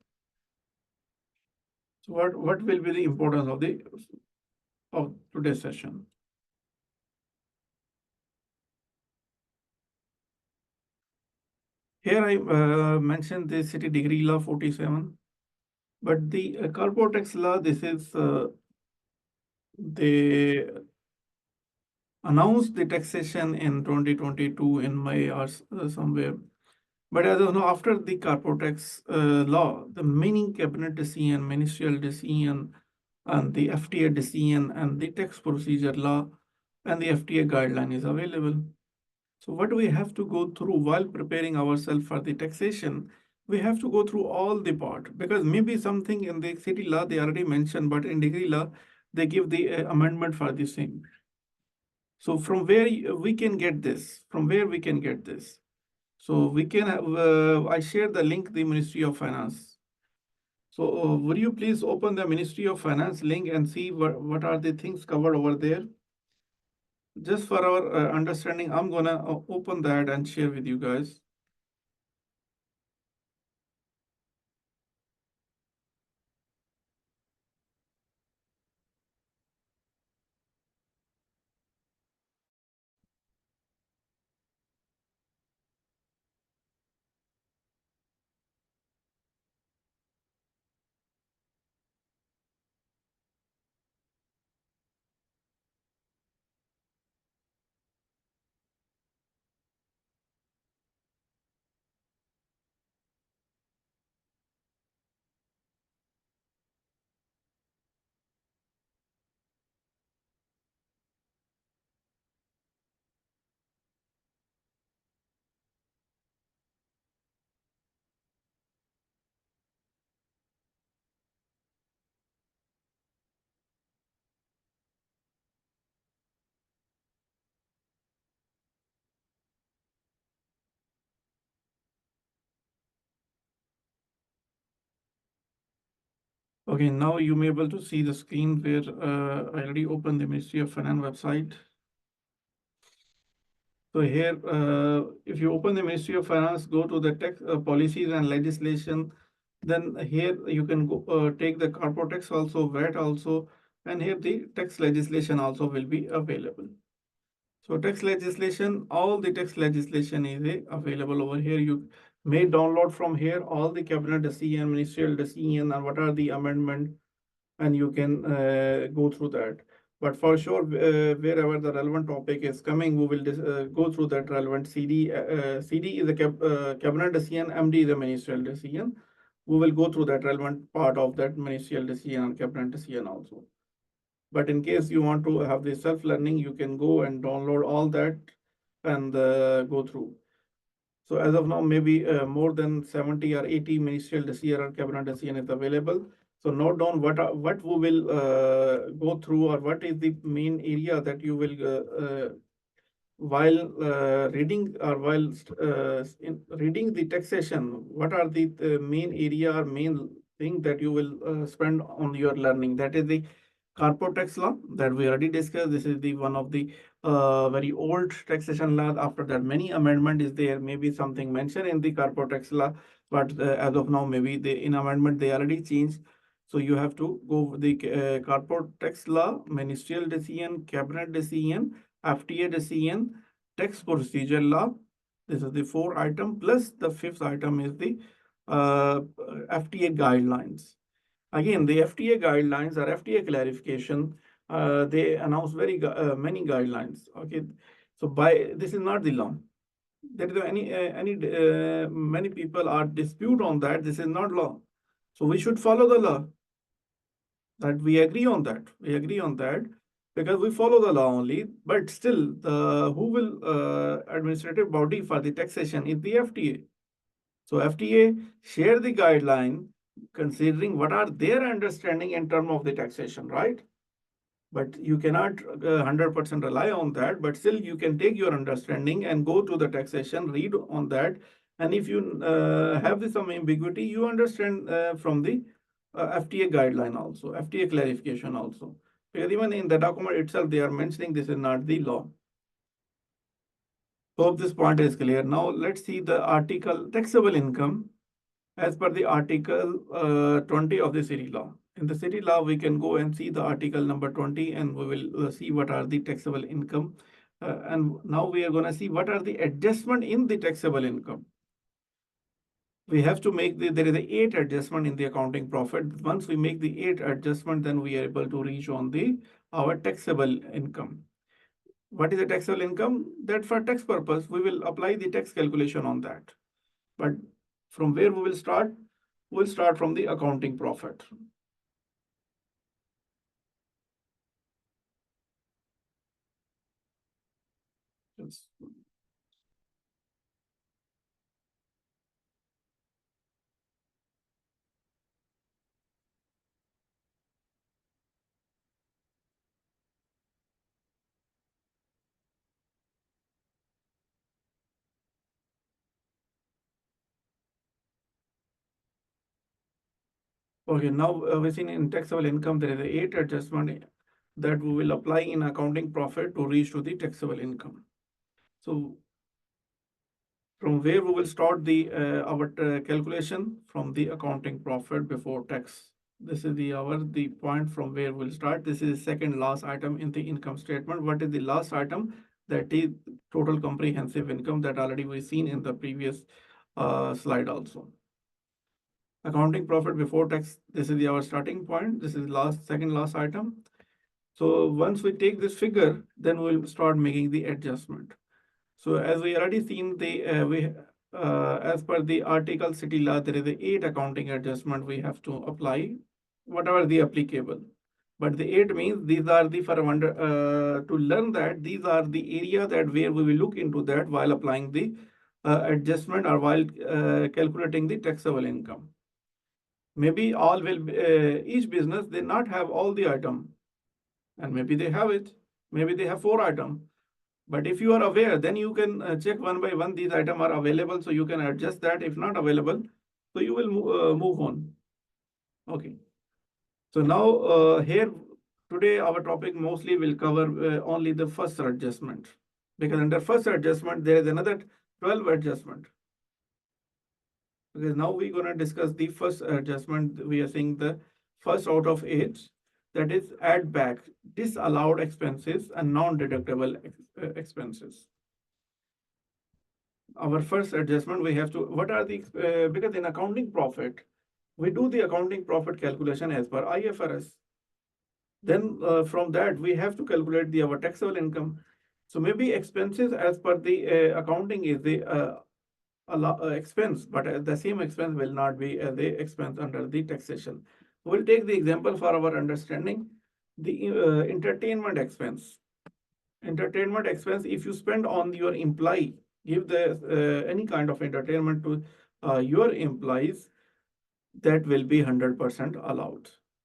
So what will be the importance of today's session? Here I mentioned the city degree law 47, but the corporate tax law, this is they announced the taxation in 2022 in May or somewhere. But as of now, after the corporate tax law, the many cabinet decision, ministerial decision, and the FTA decision, and the tax procedure law, and the FTA guideline is available. So what we have to go through while preparing ourselves for the taxation, we have to go through all the part, because maybe something in the city law they already mentioned, but in degree law, they give the amendment for the same. So from where we can get this? From where we can get this? So we can have, I share the link, the Ministry of Finance. So would you please open the Ministry of Finance link and see what are the things covered over there? Just for our understanding, I'm gonna open that and share with you guys. Okay, now you may be able to see the screen where I already opened the Ministry of Finance website. So here, if you open the Ministry of Finance, go to the tax policies and legislation, then here you can go take the corporate tax also, VAT also, and here the tax legislation also will be available. So tax legislation, all the tax legislation is available over here. You may download from here all the cabinet decision, ministerial decision, and what are the amendment, and you can go through that. But for sure, wherever the relevant topic is coming, we will go through that relevant CD. CD is a cabinet decision, MD is a ministerial decision. We will go through that relevant part of that ministerial decision and cabinet decision also. But in case you want to have the self-learning, you can go and download all that and go through. So as of now, maybe more than 70 or 80 ministerial decision or cabinet decision is available. So note down what we will go through, or what is the main area that you will while reading or while reading the taxation, what are the main area or main thing that you will spend on your learning? That is the corporate tax law that we already discussed. This is the one of the very old taxation law. After that, many amendment is there. Maybe something mentioned in the corporate tax law, but as of now, maybe in amendment they already changed. So you have to go with the corporate tax law, ministerial decision, cabinet decision, FTA decision, tax procedure law. This is the four item, plus the fifth item is the FTA guidelines. Again, the FTA guidelines or FTA clarification, they announce very many guidelines. Okay, so by this is not the law. There is any many people are dispute on that. This is not law. So we should follow the law. That we agree on that. We agree on that because we follow the law only. But still, the who will administrative body for the taxation is the FTA. So FTA share the guideline considering what are their understanding in terms of the taxation, right? But you cannot 100% rely on that, but still you can take your understanding and go to the taxation, read on that. And if you have some ambiguity, you understand from the FTA guideline also, FTA clarification also. Because even in the document itself, they are mentioning this is not the law. Hope this point is clear. Now let's see the article taxable income as per the article 20 of the city law. In the city law, we can go and see the article number 20 and we will see what are the taxable income. And now we are going to see what are the adjustment in the taxable income. We have to make there is a 8 adjustment in the accounting profit. Once we make the 8 adjustment, then we are able to reach on our taxable income. What is the taxable income? That for tax purpose, we will apply the tax calculation on that. But from where we will start? We'll start from the accounting profit. Yes. Okay, now within in taxable income, there is a 8 adjustment that we will apply in accounting profit to reach to the taxable income. So from where we will start the our calculation from the accounting profit before tax. This is the point from where we'll start. This is the second last item in the income statement. What is the last item? That is total comprehensive income that already we've seen in the previous slide also. Accounting profit before tax, this is our starting point. This is second last item. So once we take this figure, then we'll start making the adjustment. So as we already seen as per the article city law, there is a 8 accounting adjustment we have to apply, whatever the applicable. But the 8 means these are the to learn that these are the area that where we will look into that while applying the adjustment or while calculating the taxable income. Maybe all will each business they not have all the item, and maybe they have it. Maybe they have 4 item. But if you are aware, then you can check one by one these items are available, so you can adjust that. If not available, so you will move on. Okay. So now here today our topic mostly will cover only the first adjustment, because under first adjustment there is another 12 adjustment. Because now we're going to discuss the first adjustment. We are seeing the first out of 8, that is add back disallowed expenses and non-deductible expenses. Our first adjustment we have to, what are the, because in accounting profit, we do the accounting profit calculation as per IFRS. Then from that, we have to calculate our taxable income. So maybe expenses as per the accounting is the expense, but the same expense will not be the expense under the taxation. We'll take the example for our understanding. The entertainment expense. Entertainment expense, if you spend on your employee, give any kind of entertainment to your employees, that will be 100%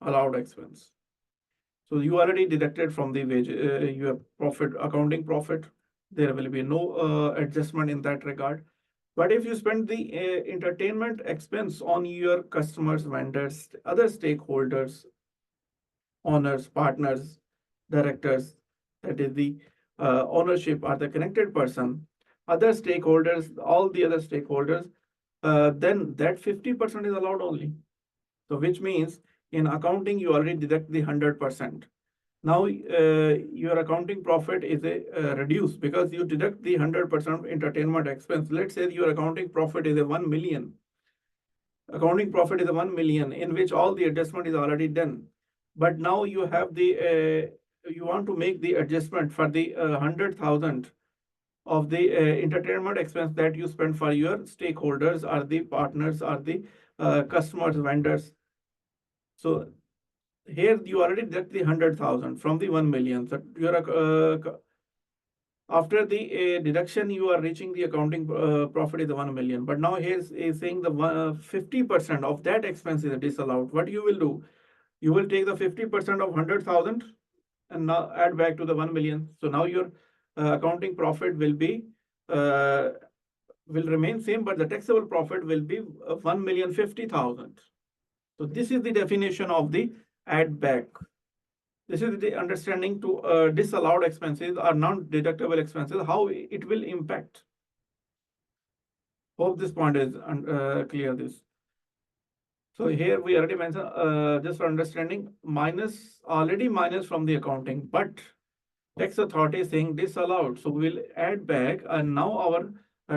allowed expense. So you already deducted from the wage, your profit, accounting profit. There will be no adjustment in that regard. But if you spend the entertainment expense on your customers, vendors, other stakeholders, owners, partners, directors, that is the ownership or the connected person, other stakeholders, all the other stakeholders, then that 50% is allowed only. So which means in accounting, you already deduct the 100%. Now your accounting profit is reduced because you deduct the 100% of entertainment expense. Let's say your accounting profit is a 1 million. Accounting profit is a 1 million in which all the adjustment is already done. But now you have the, you want to make the adjustment for the 100,000 of the entertainment expense that you spend for your stakeholders or the partners or the customers, vendors. So here you already deduct the 100,000 from the 1 million. So your after the deduction, you are reaching the accounting profit is the 1 million. But now here's is saying the 50% of that expense is disallowed. What you will do? You will take the 50% of 100,000 and now add back to the 1 million. So now your accounting profit will remain same, but the taxable profit will be 1,050,000. So this is the definition of the add back. This is the understanding to disallowed expenses or non-deductible expenses, how it will impact. Hope this point is clear this. So here we already mentioned, just for understanding, already minus from the accounting, but tax authority is saying disallowed. So we will add back and now our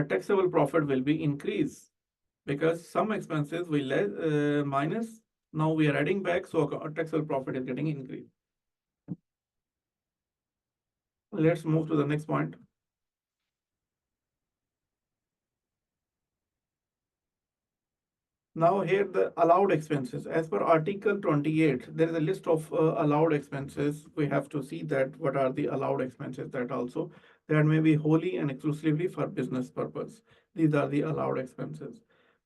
taxable profit will be increased because some expenses will minus. Now we are adding back, so our taxable profit is getting increased. Let's move to the next point. Now here the allowed expenses. As per Article 28, there is a list of allowed expenses. We have to see that what are the allowed expenses that may be wholly and exclusively for business purpose. These are the allowed expenses.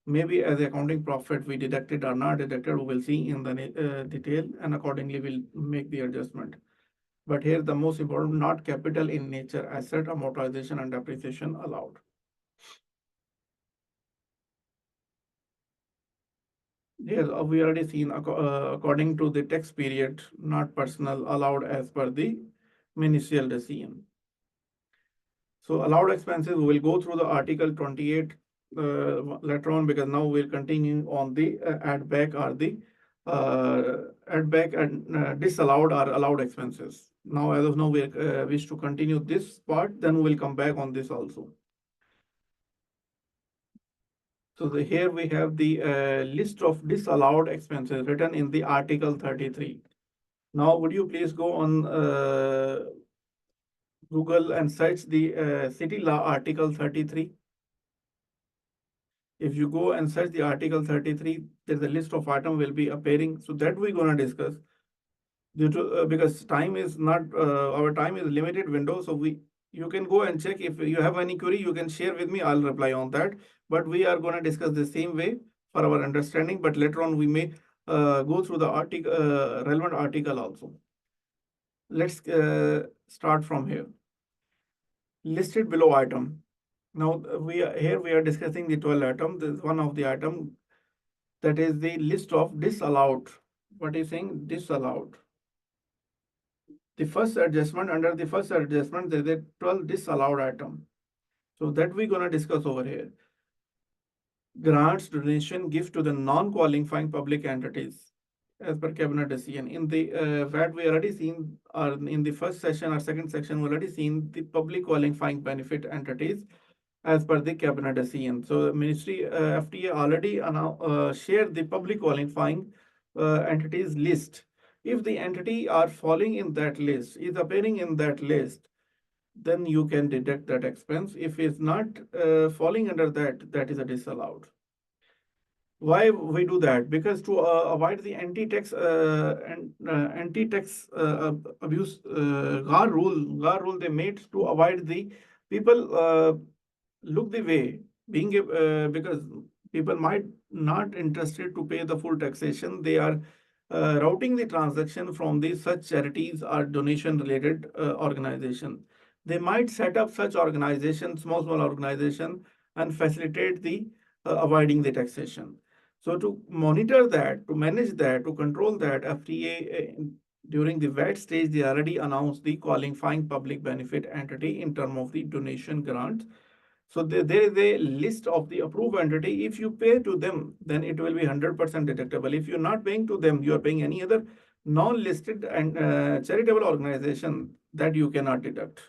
Maybe as accounting profit we deducted or not deducted, we will see in the detail and accordingly we'll make the adjustment. But here the most important, not capital in nature, asset amortization and depreciation allowed. Yes, we already seen according to the tax period, not personal, allowed as per the ministerial decision. So allowed expenses, we will go through the Article 28 later on because now we'll continue on the add back or the add back and disallowed or allowed expenses. Now, as of now, we wish to continue this part, then we'll come back on this also. So here we have the list of disallowed expenses written in the Article 33. Now, would you please go on Google and search the city law Article 33. If you go and search the Article 33, there's a list of items will be appearing. So that we're going to discuss. Due to because time is not our time is limited window, so you can go and check. If you have any query, you can share with me. I'll reply on that. But we are going to discuss the same way for our understanding. But later on, we may go through the article relevant article also. Let's start from here. Listed below item. Now we are discussing the 12 item. This is one of the item that is the list of disallowed. What is saying disallowed? The first adjustment, under the first adjustment, there is a 12 disallowed item. So that we're going to discuss over here. Grants, donation, gift to the non-qualifying public entities as per cabinet decision. In the VAT, we already seen, or in the first session or second section, we already seen the public qualifying benefit entities as per the cabinet decision. So Ministry FTA already shared the public qualifying entities list. If the entity are falling in that list, is appearing in that list, then you can deduct that expense. If it's not falling under that, that is a disallowed. Why we do that? Because to avoid the anti-tax abuse, GAR rule they made to avoid the people look the way being because people might not interested to pay the full taxation. They are routing the transaction from the such charities or donation related organization. They might set up such organizations, small organization, and facilitate the avoiding the taxation. So to monitor that, to manage that, to control that, FTA during the VAT stage, they already announced the qualifying public benefit entity in terms of the donation grants. So there is a list of the approved entity. If you pay to them, then it will be 100% deductible. If you're not paying to them, you are paying any other non-listed and charitable organization, that you cannot deduct.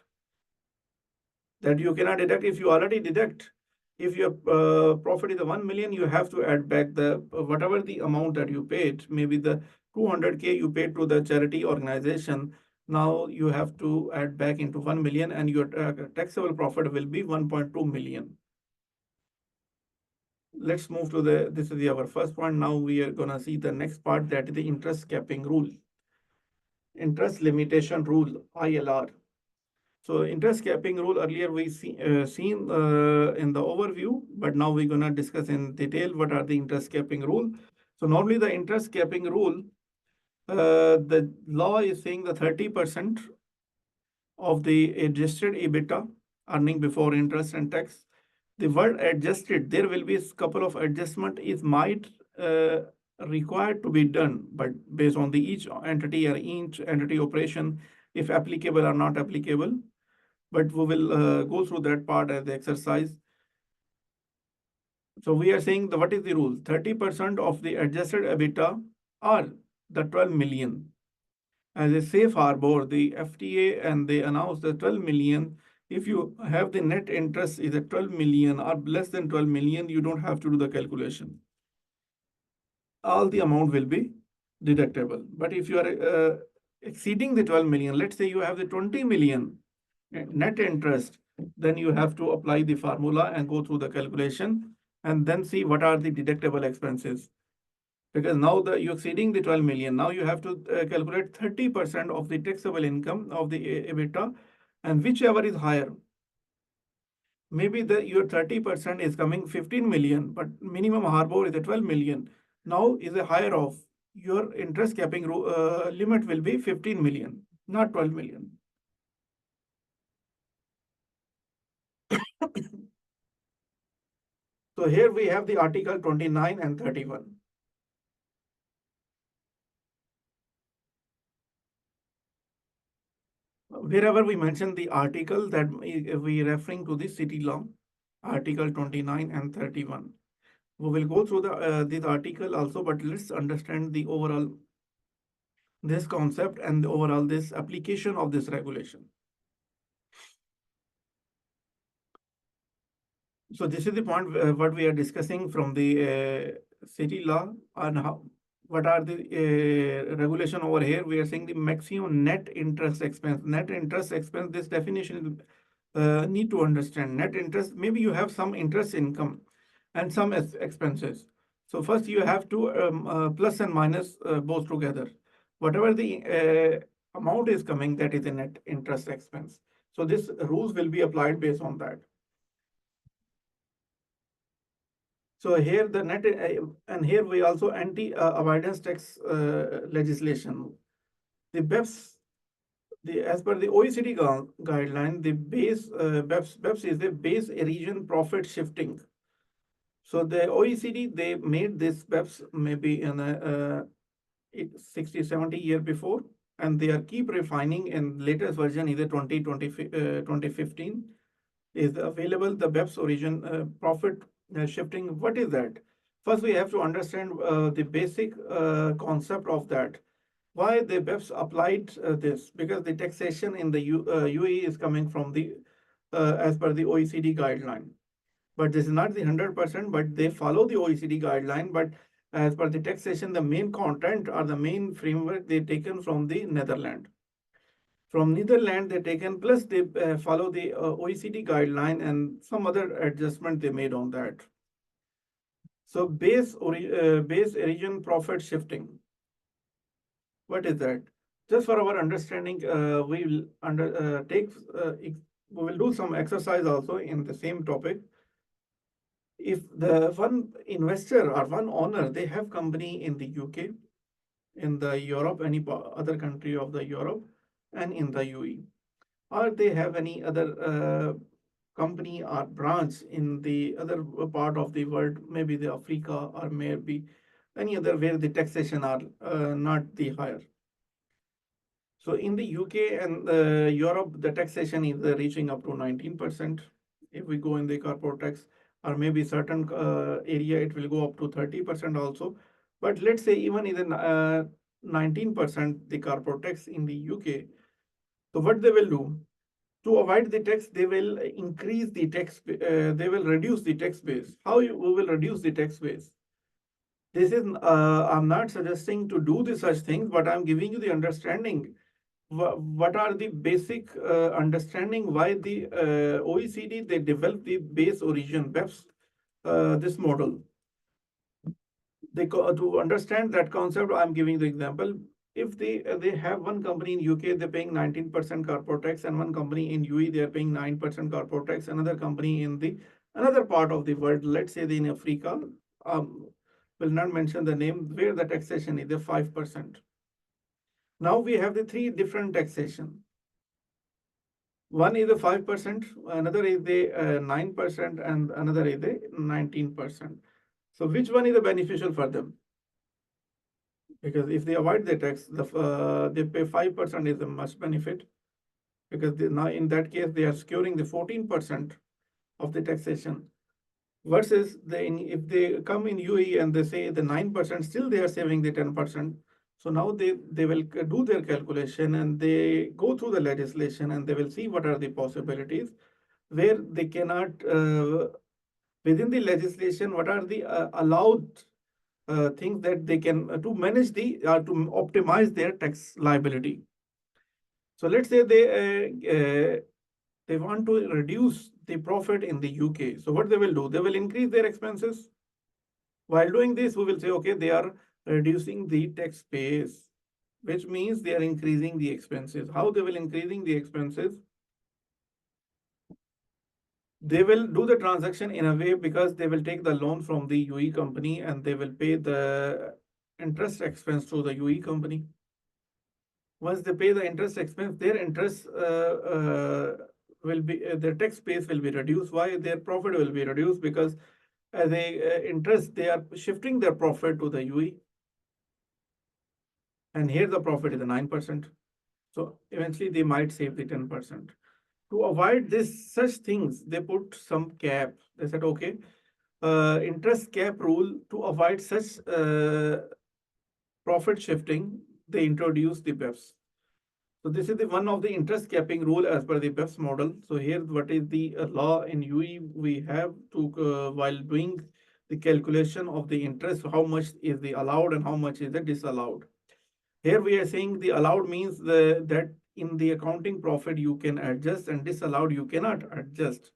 That you cannot deduct. If you already deduct, if your profit is 1 million, you have to add back the whatever the amount that you paid, maybe the 200K you paid to the charity organization. Now you have to add back into 1 million, and your taxable profit will be 1.2 million. Let's move to this is our first point. Now we are gonna see the next part, that is the interest capping rule. Interest limitation rule, ILR. So interest capping rule, earlier we seen in the overview, but now we're gonna discuss in detail what are the interest capping rule. So normally the interest capping rule, the law is saying the 30% of the adjusted EBITDA, earning before interest and tax. The word adjusted, there will be a couple of adjustment is might required to be done, but based on the each entity or each entity operation, if applicable or not applicable. But we will go through that part as the exercise. So we are saying what is the rule? 30% of the adjusted EBITDA or the 12 million. As a safe harbor, the FTA and they announced the 12 million. If you have the net interest is at 12 million or less than 12 million, you don't have to do the calculation. All the amount will be deductible. But if you are exceeding the 12 million, let's say you have the 20 million net interest, then you have to apply the formula and go through the calculation and then see what are the deductible expenses. Because now you're exceeding the 12 million. Now you have to calculate 30% of the taxable income of the EBITDA, and whichever is higher. Maybe your 30% is coming 15 million, but minimum harbor is a 12 million. Now is a higher of your interest capping limit will be 15 million, not 12 million. So here we have the article 29 and 31. Wherever we mention the article, that we referring to the city law, article 29 and 31. We will go through this article also, but let's understand the overall this concept and the overall this application of this regulation. So this is the point what we are discussing from the city law, and what are the regulation over here. We are saying the maximum net interest expense. Net interest expense, this definition need to understand. Net interest, maybe you have some interest income and some expenses. So first you have to plus and minus both together. Whatever the amount is coming, that is a net interest expense. So this rules will be applied based on that. So here the net, and here we also anti-avoidance tax legislation. The BEPS, as per the OECD guideline, the base BEPS is the base erosion profit shifting. So the OECD, they made this BEPS maybe in 60, 70 years before, and they are keep refining, in latest version either 2015 is available, the BEPS origin profit shifting. What is that? First, we have to understand the basic concept of that. Why the BEPS applied this? Because the taxation in the UAE is coming from the as per the OECD guideline. But this is not the 100%, but they follow the OECD guideline. But as per the taxation, the main content or the main framework they taken from the Netherlands. From Netherlands, they taken, plus they follow the OECD guideline and some other adjustment they made on that. So base origin profit shifting. What is that? Just for our understanding, we will do some exercise also in the same topic. If the one investor or one owner, they have company in the UK, in the Europe, any other country of the Europe, and in the UAE. or they have any other company or branch in the other part of the world, maybe the Africa or maybe any other where the taxation are not the higher. So in the UK and Europe, the taxation is reaching up to 19%. If we go in the corporate tax, or maybe certain area, it will go up to 30% also. But let's say even in the 19% the corporate tax in the UK. So what they will do to avoid the tax, they will increase the tax. They will reduce the tax base. How we will reduce the tax base? This is I'm not suggesting to do the such things, but I'm giving you the understanding what are the basic understanding why the OECD they developed the base origin BEPS this model. To understand that concept, I'm giving the example. If they have one company in UK, they're paying 19% corporate tax, and one company in UAE they are paying 9% corporate tax. Another company in the another part of the world, let's say in Africa, will not mention the name, where the taxation is the 5%. Now we have the three different taxation. One is the 5%, another is the 9%, and another is the 19%. So which one is the beneficial for them? Because if they avoid the tax, they pay 5% is the much benefit, because now in that case they are securing the 14% of the taxation. Versus if they come in UAE and they say the 9%, still they are saving the 10%. So now they will do their calculation and they go through the legislation and they will see what are the possibilities where they cannot, within the legislation, what are the allowed things that they can to manage to optimize their tax liability. So let's say they want to reduce the profit in the UK. So what they will do? They will increase their expenses. While doing this, we will say, okay, they are reducing the tax base, which means they are increasing the expenses. How they will increasing the expenses? They will do the transaction in a way because they will take the loan from the UE company and they will pay the interest expense to the UE company. Once they pay the interest expense, their interest will be their tax base will be reduced. Why? Their profit will be reduced because as a interest they are shifting their profit to the UE, and here the profit is the 9%. So eventually they might save the 10%. To avoid this such things, they put some cap. They said, okay, interest cap rule to avoid such profit shifting. They introduced the BEPS. So this is the one of the interest capping rule as per the BEPS model. So here, what is the law in UE? We have to while doing the calculation of the interest, how much is the allowed and how much is the disallowed. Here we are saying the allowed means that in the accounting profit you can adjust, and disallowed you cannot adjust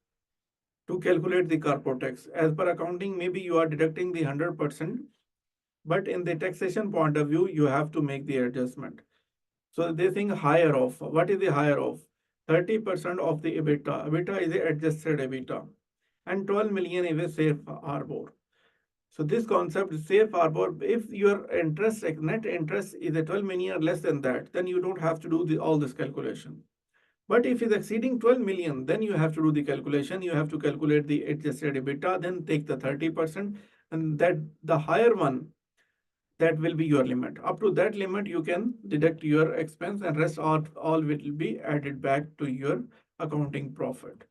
to calculate the corporate tax. As per accounting, maybe you are deducting the 100%, but in the taxation point of view, you have to make the adjustment. So they think higher of. What is the higher of? 30% of the EBITDA. EBITDA is the adjusted EBITDA. And 12 million is a safe harbor. So this concept is safe harbor. If your interest, net interest is a 12 million or less than that, then you don't have to do all this calculation. But if it's exceeding 12 million, then you have to do the calculation. You have to calculate the adjusted EBITDA, then take the 30%, and that the higher one, that will be your limit. Up to that limit, you can deduct your expense, and rest all will be added back to your accounting profit.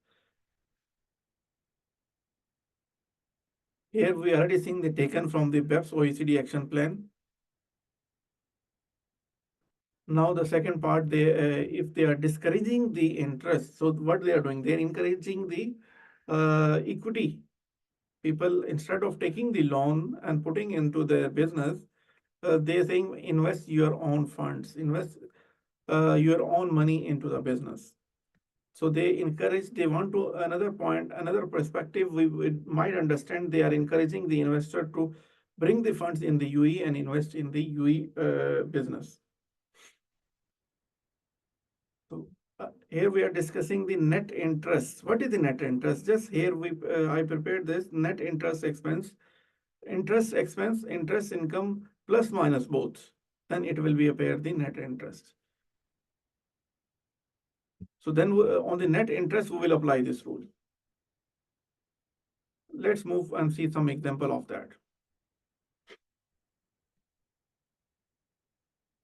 Here we are already seeing the taken from the BEPS OECD action plan. Now the second part, if they are discouraging the interest, so what they are doing, they are encouraging the equity. People, instead of taking the loan and putting into their business, they're saying invest your own funds, invest your own money into the business. So they encourage, they want to, another point, another perspective, we might understand they are encouraging the investor to bring the funds in the UE and invest in the UE business. So here we are discussing the net interest. What is the net interest? Just here I prepared this net interest expense, interest income plus minus both. Then it will be appear the net interest. So then on the net interest, we will apply this rule. Let's move and see some example of that.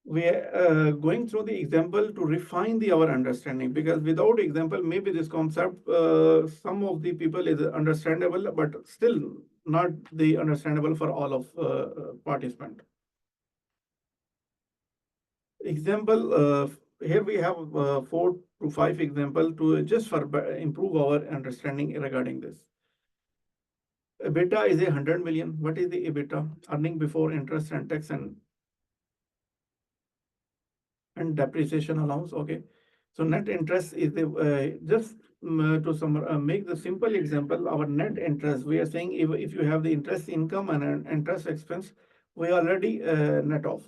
We are going through the example to refine our understanding, because without example, maybe this concept, some of the people is understandable, but still not the understandable for all of participants. Example, here we have 4 to 5 example to just for improve our understanding regarding this. EBITDA is 100 million. What is the EBITDA? Earning before interest and tax and depreciation allowance. Okay. So net interest is the just to make the simple example, our net interest, we are saying if you have the interest income and an interest expense, we already net off.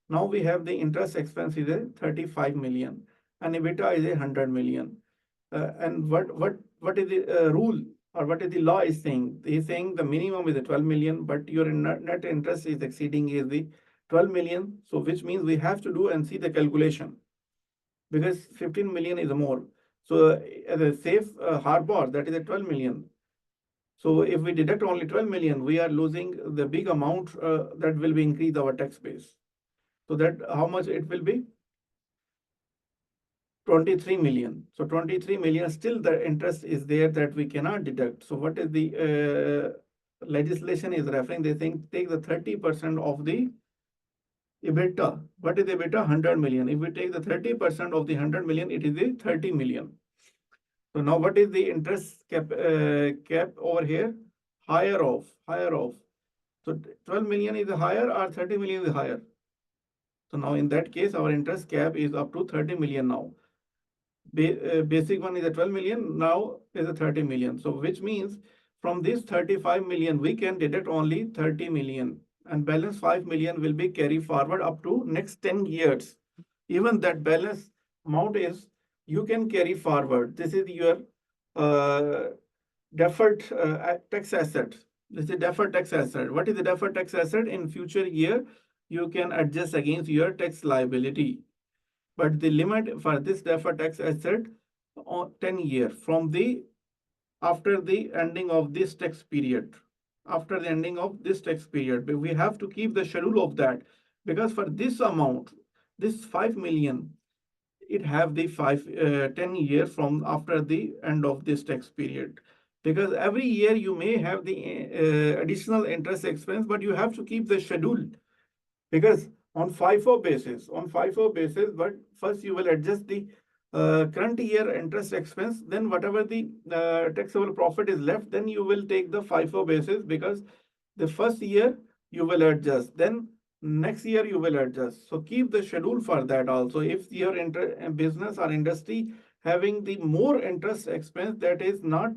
Now we have the interest expense is a 35 million and EBITDA is 100 million. And what is the rule or what is the law is saying? He is saying the minimum is a 12 million, but your net interest is exceeding is the 12 million. So which means we have to do and see the calculation, because 15 million is more. So as a safe harbor, that is a 12 million. So if we deduct only 12 million, we are losing the big amount that will be increase our tax base. So that how much it will be? 23 million. So 23 million, still the interest is there that we cannot deduct. So what is the legislation is referring? They think take the 30% of the EBITDA. What is EBITDA? 100 million. If we take the 30% of the 100 million, it is the 30 million. So now what is the interest cap over here? Higher of. So 12 million is higher or 30 million is higher? So now in that case, our interest cap is up to 30 million now. Basic one is a 12 million, now is a 30 million. So which means from this 35 million, we can deduct only 30 million and balance 5 million will be carried forward up to next 10 years. Even that balance amount is, you can carry forward. This is your deferred tax asset. This is deferred tax asset. What is the deferred tax asset? In future year, you can adjust against your tax liability. But the limit for this deferred tax asset on 10 years from the after the ending of this tax period. After the ending of this tax period, but we have to keep the schedule of that, because for this amount, this 5 million, it have the 10 years from after the end of this tax period. Because every year you may have the additional interest expense, but you have to keep the schedule. Because on FIFO basis, but first you will adjust the current year interest expense, then whatever the taxable profit is left, then you will take the FIFO basis, because the first year you will adjust, then next year you will adjust. So keep the schedule for that also. If your business or industry having the more interest expense that is not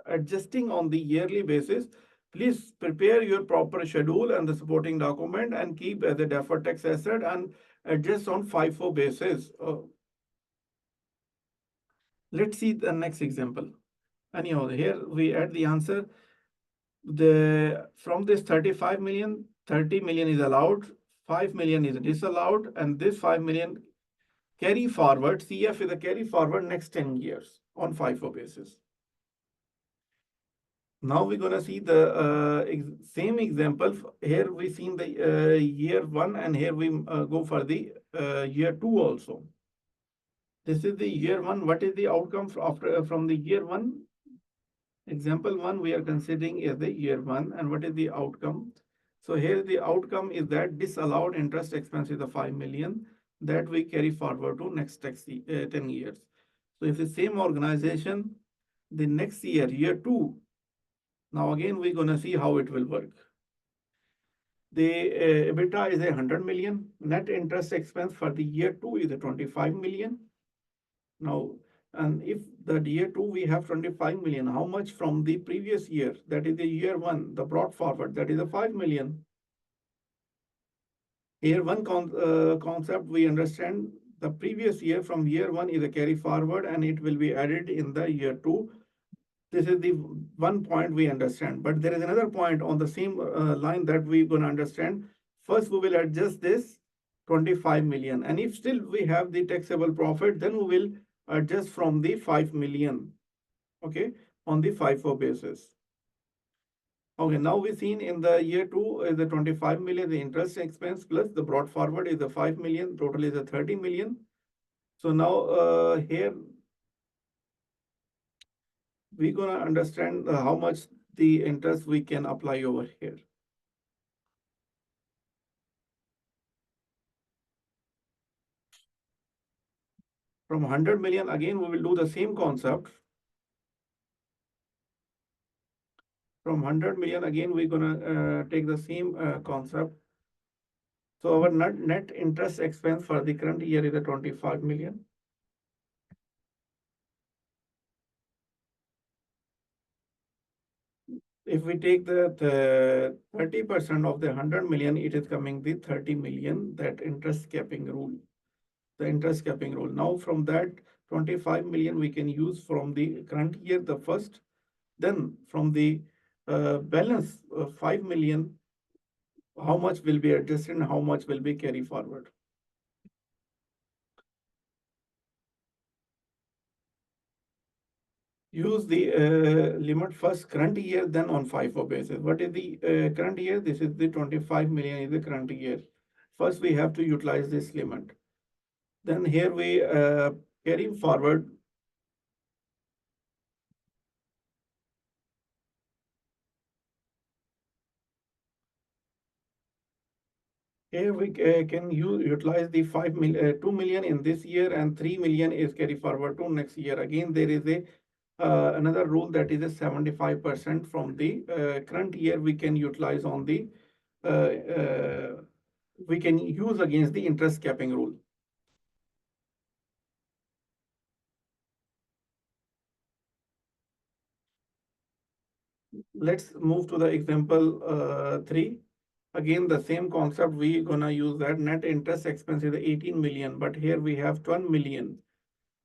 adjusting on the yearly basis, please prepare your proper schedule and the supporting document and keep as a deferred tax asset and adjust on FIFO basis. Let's see the next example. Anyhow, here we add the answer. From this 35 million, 30 million is allowed, 5 million is disallowed, and this 5 million carry forward. CF is a carry forward next 10 years on FIFO basis. Now we're going to see the same example. Here we seen the year 1, and here we go for the year 2 also. This is the year 1. What is the outcome from the year 1? Example 1 we are considering is the year 1, and what is the outcome? So here the outcome is that disallowed interest expense is the 5 million that we carry forward to next 10 years. So if the same organization, the next year, year 2, now again we're going to see how it will work. The EBITDA is 100 million. Net interest expense for the year 2 is 25 million. Now, and if the year 2 we have 25 million, how much from the previous year? That is the year 1, the brought forward, that is the 5 million. Here one concept we understand, the previous year from year 1 is a carry forward and it will be added in the year 2. This is the one point we understand, but there is another point on the same line that we're going to understand. First, we will adjust this 25 million. And if still we have the taxable profit, then we will adjust from the 5 million, okay, on the FIFO basis. Okay, now we've seen in the year 2 is the 25 million, the interest expense plus the brought forward is the 5 million, total is the 30 million. So now here we're gonna understand how much the interest we can apply over here. From 100 million, again, we will do the same concept. From 100 million, again, we're gonna take the same concept. So our net interest expense for the current year is 25 million. If we take the 30% of the 100 million, it is coming the 30 million, that interest capping rule. The interest capping rule. Now from that 25 million, we can use from the current year, the first, then from the balance 5 million, how much will be adjusted and how much will be carry forward. Use the limit first current year, then on FIFO basis. What is the current year? This is the 25 million is the current year. First, we have to utilize this limit. Then here we carry forward. Here we can utilize the 2 million in this year and 3 million is carry forward to next year. Again, there is a another rule that is a 75% from the current year we can utilize on the we can use against the interest capping rule. Let's move to the example 3. Again, the same concept, we gonna use that net interest expense is 18 million, but here we have 12 million.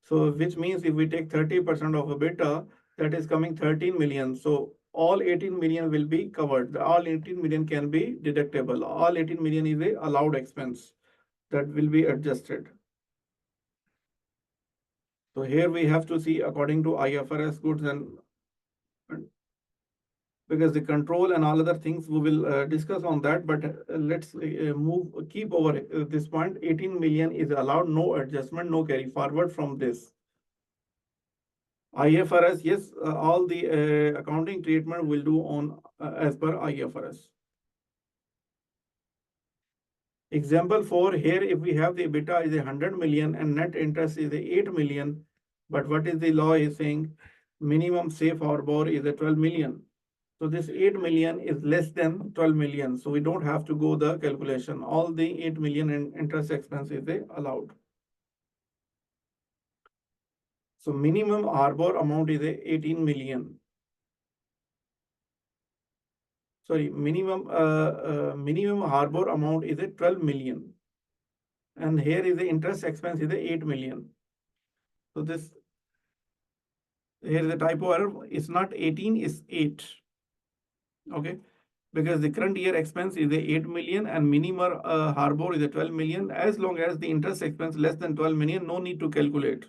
So which means if we take 30% of EBITDA, that is coming 13 million. So all 18 million will be covered. All 18 million can be deductible. All 18 million is a allowed expense that will be adjusted. So here we have to see according to IFRS goods, and because the control and all other things we will discuss on that, but let's keep over this point. 18 million is allowed, no adjustment, no carry forward from this. IFRS, yes, all the accounting treatment will do on as per IFRS. Example 4, here if we have the EBITDA is 100 million and net interest is 8 million, but what is the law is saying? Minimum safe harbor is 12 million. So this 8 million is less than 12 million. So we don't have to go the calculation. All the 8 million in interest expense is allowed. So minimum harbor amount is 18 million. Sorry, minimum harbor amount is 12 million. And here is the interest expense is 8 million. So this, here is the typo error. It's not 18, it's 8. Okay, because the current year expense is 8 million and minimum harbor is 12 million. As long as the interest expense less than 12 million, no need to calculate.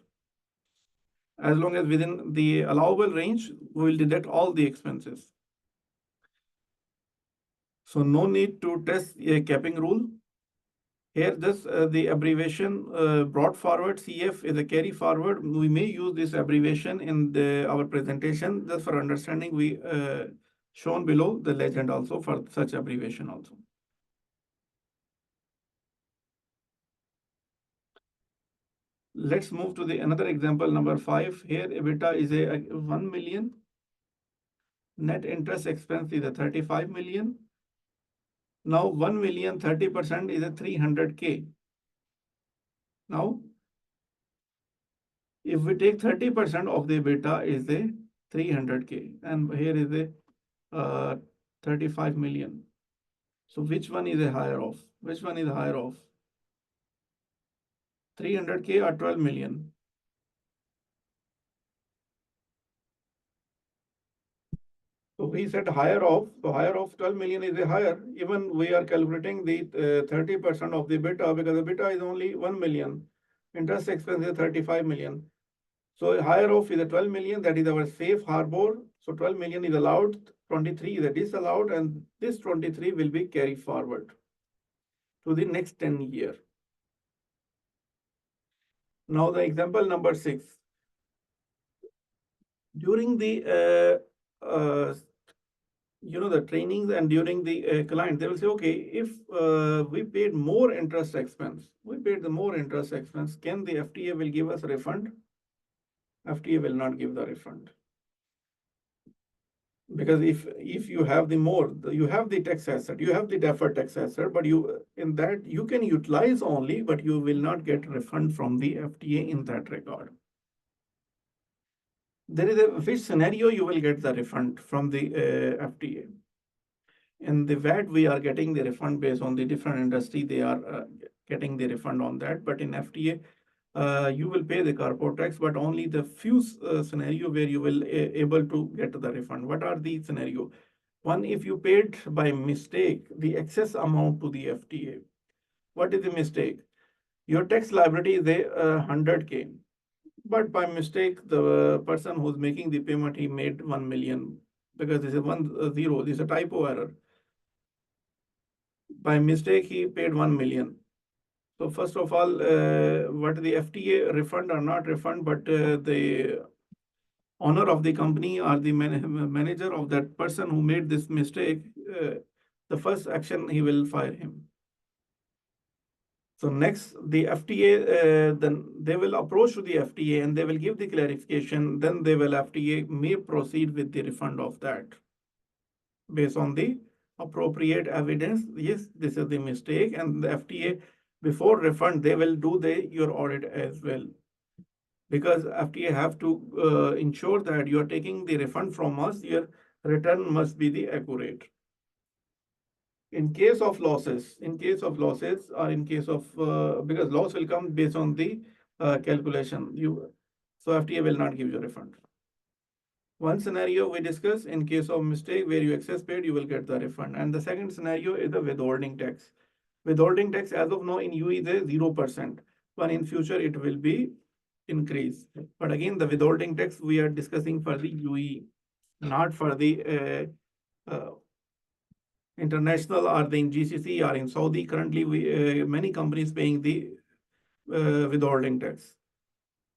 As long as within the allowable range, we will deduct all the expenses. So no need to test a capping rule. Here, this the abbreviation brought forward CF is a carry forward. We may use this abbreviation in our presentation. Just for understanding, we shown below the legend also for such abbreviation also. Let's move to the another example number 5. Here EBITDA is a 1 million. Net interest expense is a 35 million. Now 1 million 30% is a 300K. Now, if we take 30% of the EBITDA is a 300K, and here is a 35 million. So which one is a higher off? Which one is higher off? 300K or 12 million? So we said higher off. So higher off 12 million is a higher. Even we are calculating the 30% of the EBITDA because the EBITDA is only 1 million. Interest expense is 35 million. So higher of is a 12 million, that is our safe harbor. So 12 million is allowed, 23 is a disallowed, and this 23 will be carried forward to the next 10 year. Now the example number 6. During the the trainings and during the client, they will say, okay, if we paid more interest expense, can the FTA will give us a refund? FTA will not give the refund. Because if you have the more, you have the tax asset, you have the deferred tax asset, but you in that you can utilize only, but you will not get refund from the FTA in that regard. There is a which scenario you will get the refund from the FTA. In the VAT, we are getting the refund based on the different industry. They are getting the refund on that. But in FTA, you will pay the corporate tax, but only the few scenario where you will able to get the refund. What are the scenario? One, if you paid by mistake the excess amount to the FTA. What is the mistake? Your tax liability is a 100K. But by mistake, the person who's making the payment, he made 1 million, because this is 1 0. This is a typo error. By mistake, he paid 1 million. So first of all, what the FTA refund or not refund, but the owner of the company or the manager of that person who made this mistake, the first action, he will fire him. So next, the FTA, then they will approach to the FTA and they will give the clarification. Then FTA may proceed with the refund of that based on the appropriate evidence. Yes, this is the mistake, and the FTA before refund they will do your audit as well, because FTA have to ensure that you are taking the refund from us. Your return must be the accurate. In case of losses, or in case of because loss will come based on the calculation, so FTA will not give you a refund. One scenario we discuss, in case of mistake where you excess paid, you will get the refund. And the second scenario is the withholding tax. Withholding tax as of now in UAE is 0%, but in future it will be increased. But again, the withholding tax we are discussing for the UAE, not for the international or the in GCC or in Saudi. Currently, many companies paying the withholding tax.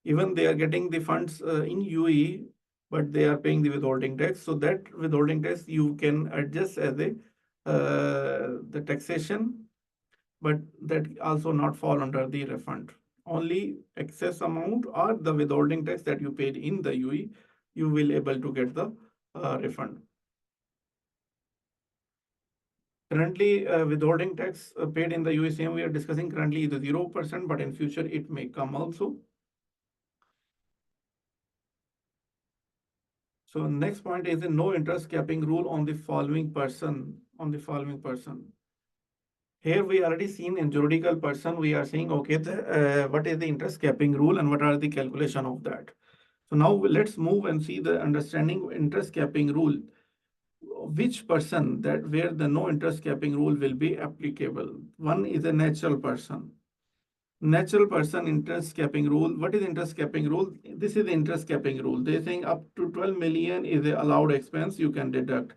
Even they are getting the funds in UAE, but they are paying the withholding tax. So that withholding tax you can adjust as the taxation, but that also not fall under the refund. Only excess amount or the withholding tax that you paid in the UAE, you will able to get the refund. Currently, withholding tax paid in the UAE, we are discussing currently is 0%, but in future it may come also. So next point is the no interest capping rule on the following person. Here we already seen in juridical person, we are saying, okay, what is the interest capping rule and what are the calculation of that. So now let's move and see the understanding interest capping rule. Which person that where the no interest capping rule will be applicable. One is a natural person. Natural person interest capping rule. What is interest capping rule? This is the interest capping rule. They're saying up to 12 million is the allowed expense you can deduct.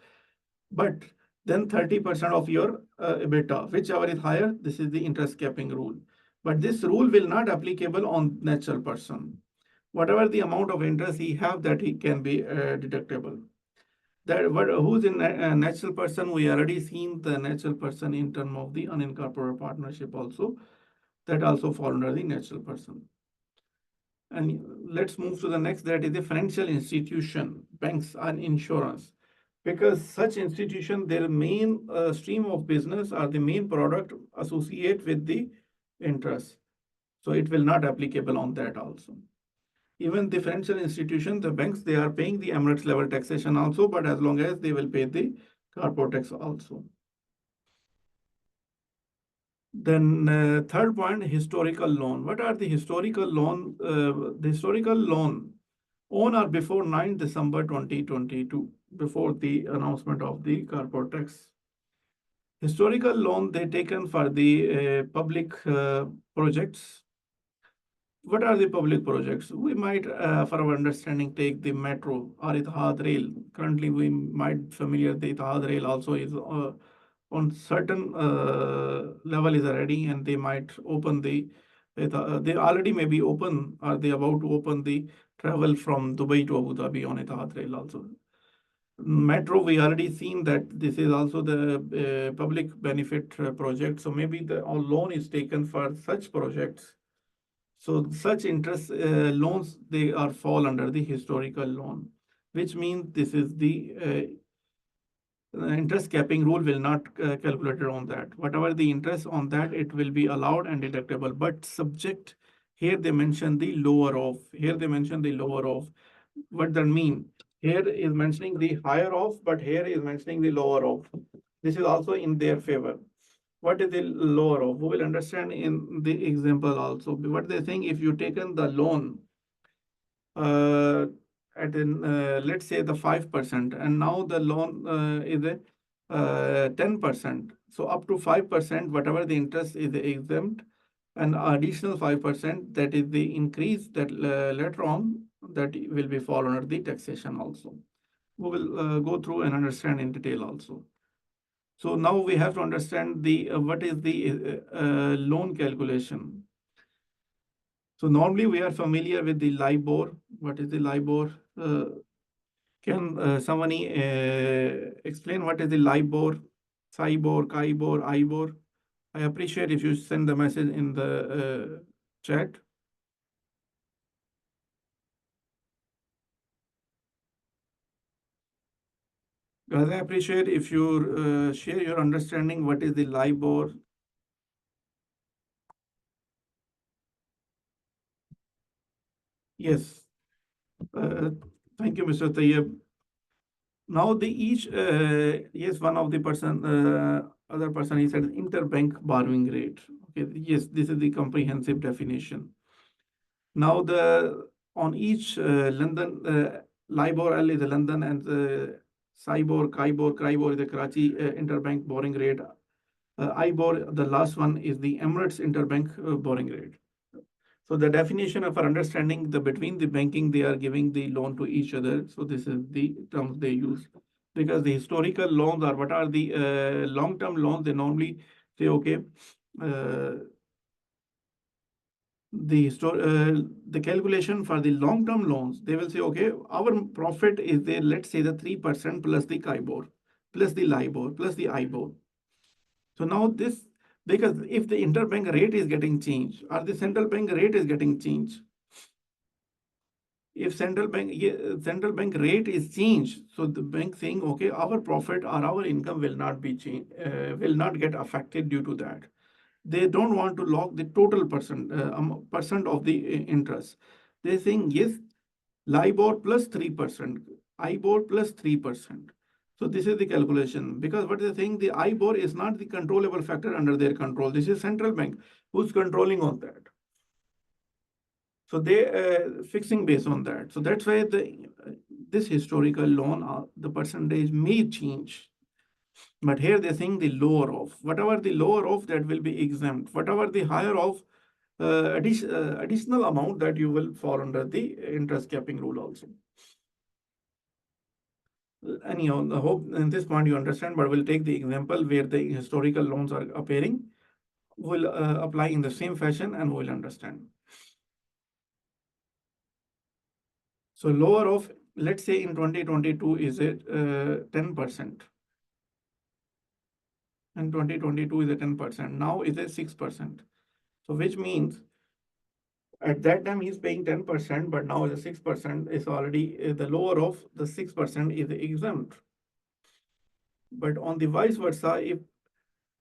But then 30% of your EBITDA, whichever is higher, this is the interest capping rule. But this rule will not applicable on natural person. Whatever the amount of interest he have, that he can be deductible. Who's in natural person? We already seen the natural person in terms of the unincorporated partnership also. That also fall under the natural person. And let's move to the next, that is the financial institution, banks and insurance. Because such institution, their main stream of business or the main product associate with the interest. So it will not applicable on that also. Even the financial institution, the banks, they are paying the Emirates level taxation also, but as long as they will pay the corporate tax also. Then third point, historical loan. What are the historical loan? The historical loan on or before 9 December 2022, before the announcement of the corporate tax. Historical loan they taken for the public projects. what are the public projects? We might, for our understanding, take the metro or Etihad Rail. Currently, we might familiar the Etihad Rail also is on certain level is ready, and they might open they already may be open, or they about to open the travel from Dubai to Abu Dhabi on Etihad Rail also. Metro, we already seen that this is also the public benefit project. So maybe the loan is taken for such projects. So such interest loans, they are fall under the historical loan, which means this is the interest capping rule will not calculated on that. Whatever the interest on that, it will be allowed and deductible, but subject, here they mention the lower of. Here they mention the lower of. What that mean? Here is mentioning the higher of, but here is mentioning the lower of. This is also in their favor. What is the lower of? We will understand in the example also. What they think, if you taken the loan uh, at let's say the 5%, and now the loan is a 10%. So up to 5%, whatever the interest is exempt, and additional 5%, that is the increase that later on that will be fall under the taxation also. We will go through and understand in detail also. So now we have to understand the what is the loan calculation. So normally we are familiar with the LIBOR. What is the LIBOR? Can someone explain what is the LIBOR, SIBOR, KIBOR, IBOR? I appreciate if you send the message in the chat. Guys, I appreciate if you share your understanding what is the LIBOR. Yes. Thank you, Mr. Tayyib. Now the each, yes, one of the other person, he said interbank borrowing rate. Okay, yes, this is the comprehensive definition. Now on each London, LIBOR L is the London, and SIBOR, KIBOR is the Karachi interbank borrowing rate. IBOR, the last one, is the Emirates interbank borrowing rate. So the definition of our understanding the between the banking, they are giving the loan to each other. So this is the terms they use, because the historical loans are what are the long-term loans. They normally say, okay, the calculation for the long-term loans, they will say, okay, our profit is there, let's say the 3% plus the KIBOR, plus the LIBOR, plus the IBOR. So now this, because if the interbank rate is getting changed or the central bank rate is getting changed, if central bank rate is changed, so the bank saying, okay, our profit or our income will not be changed, will not get affected due to that. They don't want to lock the total percent of the interest. They're saying, yes, LIBOR plus 3%, IBOR plus 3%. So this is the calculation, because what they're saying, the IBOR is not the controllable factor under their control. This is central bank who's controlling on that. So they fixing based on that. So that's why this historical loan, the percentage may change. But here they're saying the lower of. Whatever the lower of, that will be exempt. Whatever the higher of, additional amount, that you will fall under the interest capping rule also. Anyhow, I hope in this point you understand, but we'll take the example where the historical loans are appearing. We'll apply in the same fashion and we'll understand. So lower of, let's say in 2022 is it 10%. And 2022 is a 10%. Now is a 6%. So which means at that time he's paying 10%, but now the 6% is already the lower of the 6% is exempt. But on the vice versa, if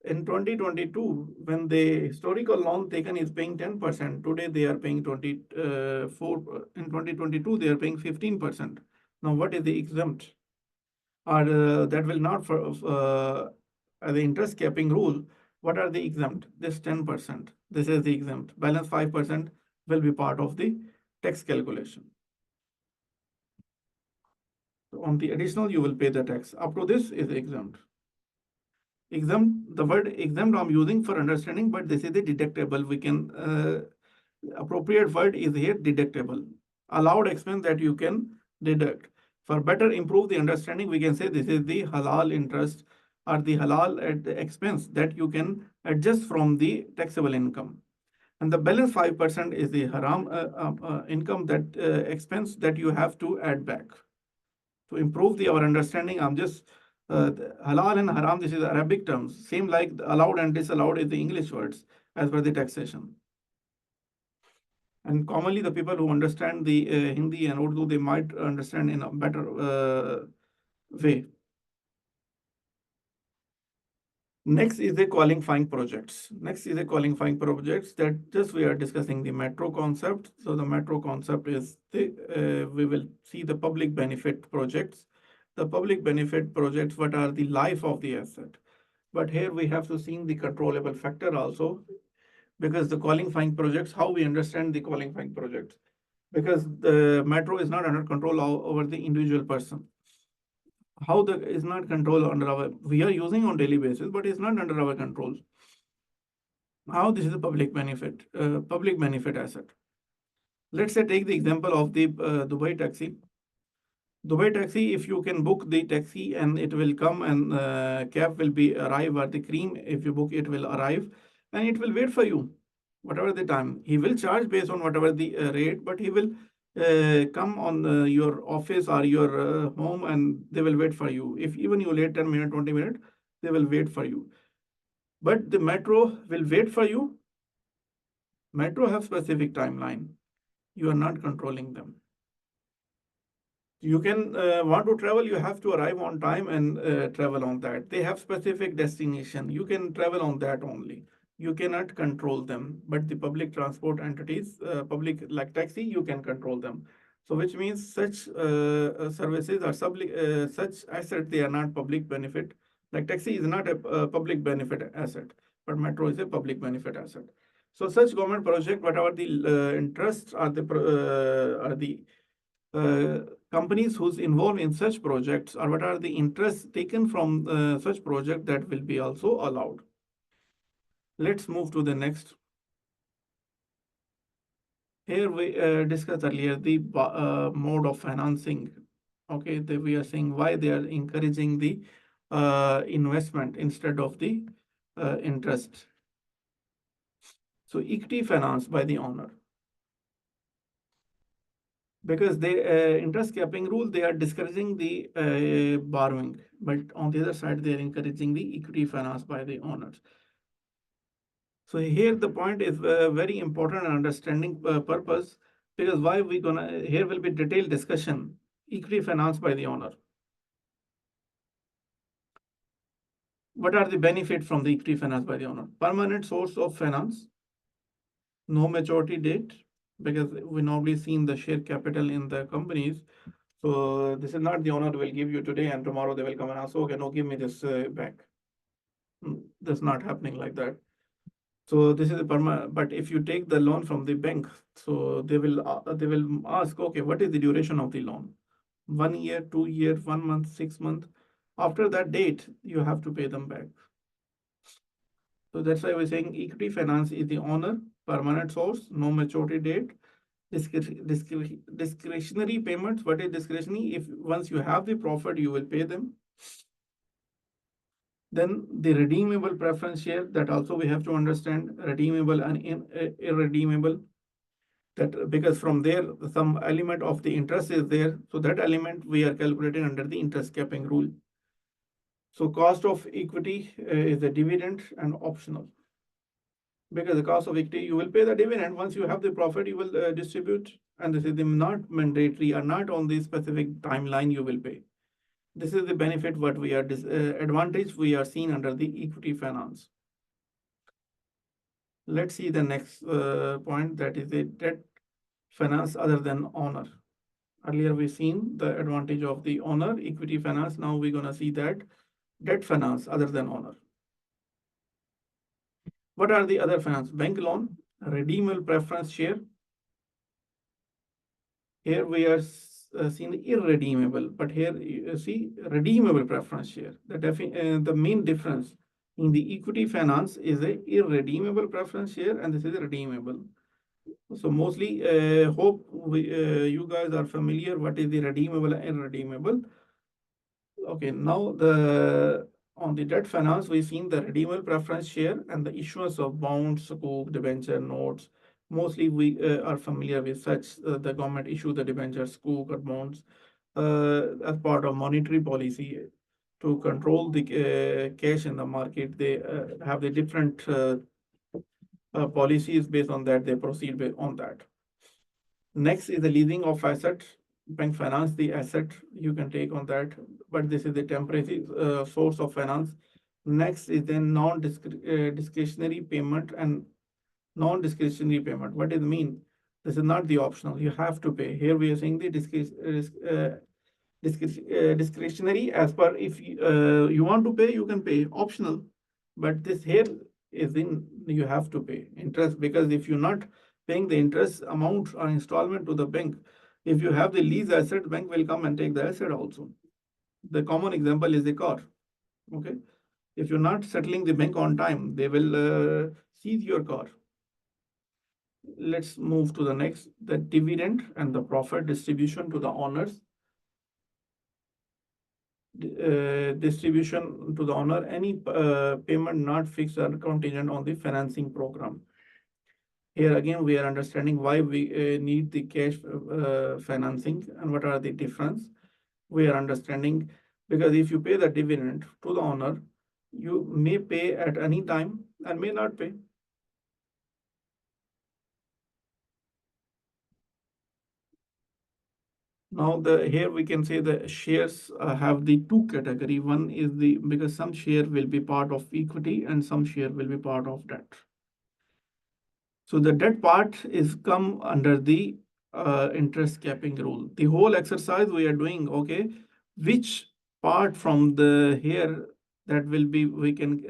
in 2022, when the historical loan taken is paying 10%, today they are paying 24. In 2022, they are paying 15%. Now, what is the exempt? Or that will not for the interest capping rule. What are the exempt? This 10%. This is the exempt. Balance 5% will be part of the tax calculation. So on the additional, you will pay the tax. Up to this is exempt. Exempt, the word exempt I'm using for understanding, but this is the deductible. We can Appropriate word is here deductible. Allowed expense that you can deduct. For better improve the understanding, we can say this is the halal interest or the halal expense that you can adjust from the taxable income. And the balance 5% is the haram income, that expense that you have to add back. To improve our understanding, I'm just halal and haram, this is Arabic terms, same like allowed and disallowed is the English words as per the taxation. And commonly the people who understand the Hindi and Urdu, they might understand in a better way. Next is the qualifying projects. That just we are discussing the metro concept. So the metro concept is we will see the public benefit projects. The public benefit projects, what are the life of the asset? But here we have to see the controllable factor also, because the qualifying projects, how we understand the qualifying projects, because the metro is not under control over the individual person. How the is not control under our, we are using on daily basis, but it's not under our control. How this is a public benefit asset. Let's say take the example of the Dubai taxi. Dubai taxi, if you can book the taxi and it will come and cab will be arrive at the cream, if you book it will arrive and it will wait for you whatever the time. He will charge based on whatever the rate, but he will come on your office or your home and they will wait for you. If even you late 10 minutes, 20 minutes, they will wait for you. But the metro will wait for you. Metro have specific timeline. You are not controlling them. You can want to travel, you have to arrive on time and travel on that. They have specific destination. You can travel on that only. You cannot control them. But the public transport entities, public like taxi, you can control them. So which means such services or such assets, they are not public benefit. Like taxi is not a public benefit asset, but metro is a public benefit asset. So such government project, whatever the interests are the companies who's involved in such projects, or what are the interests taken from such project, that will be also allowed. Let's move to the next. Here we discussed earlier the mode of financing. Okay, we are saying why they are encouraging the investment instead of the interest. So equity finance by the owner. Because the interest capping rule, they are discouraging the borrowing, but on the other side, they are encouraging the equity finance by the owners. So here the point is very important understanding purpose, because why we gonna, here will be detailed discussion, equity finance by the owner. What are the benefits from the equity finance by the owner? Permanent source of finance, no maturity date, because we normally seen the share capital in the companies. So this is not the owner will give you today and tomorrow they will come and ask, okay, no, give me this back. That's not happening like that. So this is a permanent, but if you take the loan from the bank, so they will ask, okay, what is the duration of the loan? 1 year, 2 years, 1 month, 6 months. After that date, you have to pay them back. So that's why we're saying equity finance is the owner, permanent source, no maturity date, discretionary payments. What is discretionary? If once you have the profit, you will pay them. Then the redeemable preference share, that also we have to understand, redeemable and irredeemable. That because from there some element of the interest is there, so that element we are calculating under the interest capping rule. So cost of equity is a dividend and optional. Because the cost of equity, you will pay the dividend. Once you have the profit, you will distribute, and this is not mandatory or not on the specific timeline you will pay. This is the benefit what we are advantage we are seeing under the equity finance. Let's see the next point, that is the debt finance other than owner. Earlier we seen the advantage of the owner, equity finance. Now we're gonna see that debt finance other than owner. What are the other finance? Bank loan, redeemable preference share. Here we are seeing irredeemable, but here you see redeemable preference share. The main difference in the equity finance is a irredeemable preference share, and this is redeemable. So mostly, hope you guys are familiar what is the redeemable and irredeemable. Okay, now the on the debt finance, we've seen the redeemable preference share and the issuance of bonds, sukuk, debenture, notes. Mostly we are familiar with such. The government issue the debenture, sukuk, or bonds as part of monetary policy to control the cash in the market. They have the different policies based on that. They proceed on that. Next is the leasing of asset. Bank finance the asset you can take on that, but this is the temporary source of finance. Next is the non-discretionary payment and non-discretionary payment. What does it mean? This is not the optional. You have to pay. Here we are saying the discretionary as per if you want to pay, you can pay. Optional, but this here is in you have to pay interest, because if you're not paying the interest amount or installment to the bank, if you have the lease asset, bank will come and take the asset also. The common example is the car. Okay, if you're not settling the bank on time, they will seize your car. Let's move to the next, the dividend and the profit distribution to the owners. Distribution to the owner, any payment not fixed or contingent on the financing program. Here again, we are understanding why we need the cash financing and what are the difference. We are understanding because if you pay the dividend to the owner, you may pay at any time and may not pay. Now here we can say the shares have the two category. One is the, because some share will be part of equity and some share will be part of debt. So the debt part is come under the interest capping rule. The whole exercise we are doing, okay, which part from the here that will be, we can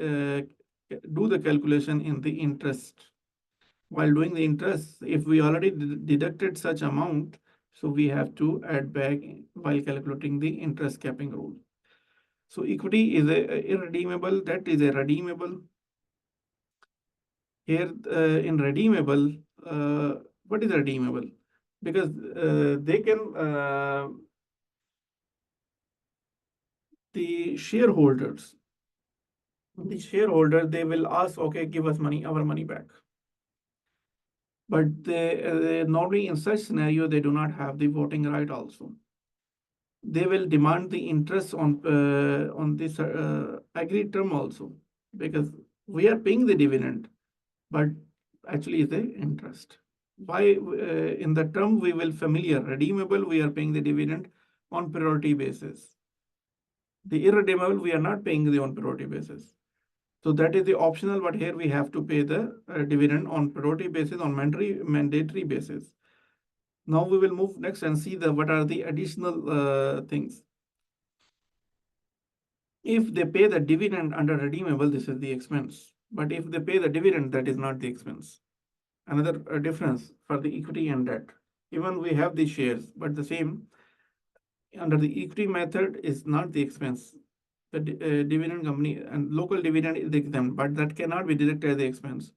do the calculation in the interest. While doing the interest, if we already deducted such amount, so we have to add back while calculating the interest capping rule. So equity is a irredeemable, debt is a redeemable. Here in redeemable, what is redeemable? Because they can, the shareholders, they will ask, okay, give us money, our money back. But they normally in such scenario, they do not have the voting right also. They will demand the interest on this agreed term also, because we are paying the dividend, but actually is the interest. Why in the term we will familiar, redeemable, we are paying the dividend on priority basis. The irredeemable, we are not paying the on priority basis. So that is the optional, but here we have to pay the dividend on priority basis, on mandatory basis. Now we will move next and see the what are the additional things. If they pay the dividend under redeemable, this is the expense. But if they pay the dividend, that is not the expense. Another difference for the equity and debt. Even we have the shares, but the same under the equity method is not the expense. The dividend company and local dividend is exempt, but that cannot be deducted as the expense.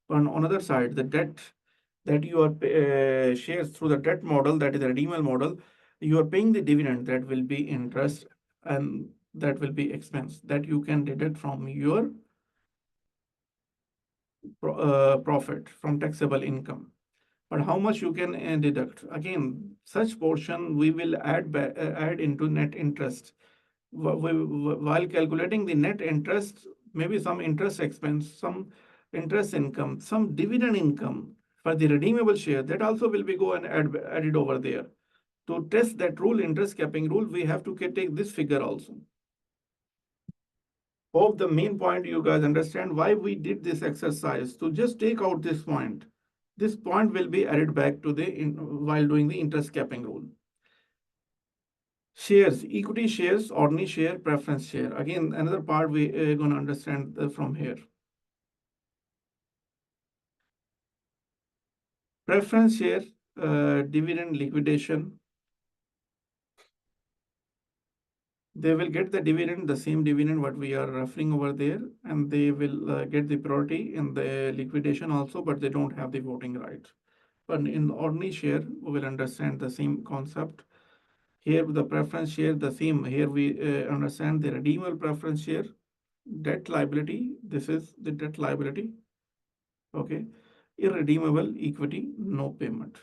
On another side, the debt that you are shares through the debt model, that is the redeemable model, you are paying the dividend, that will be interest and that will be expense that you can deduct from your profit, from taxable income. But how much you can deduct? Again, such portion we will add into net interest. While calculating the net interest, maybe some interest expense, some interest income, some dividend income for the redeemable share, that also will be go and added over there. To test that rule, interest capping rule, we have to take this figure also. Hope the main point you guys understand why we did this exercise, to just take out this point. This point will be added back to the while doing the interest capping rule. Shares, equity shares, ordinary share, preference share. Again, another part we are going to understand from here. Preference share, dividend liquidation. They will get the dividend, the same dividend what we are referring over there, and they will get the priority in the liquidation also, but they don't have the voting right. But in ordinary share, we will understand the same concept. Here, the preference share, the same. Here we understand the redeemable preference share, debt liability. This is the debt liability. Okay. Irredeemable equity, no payment.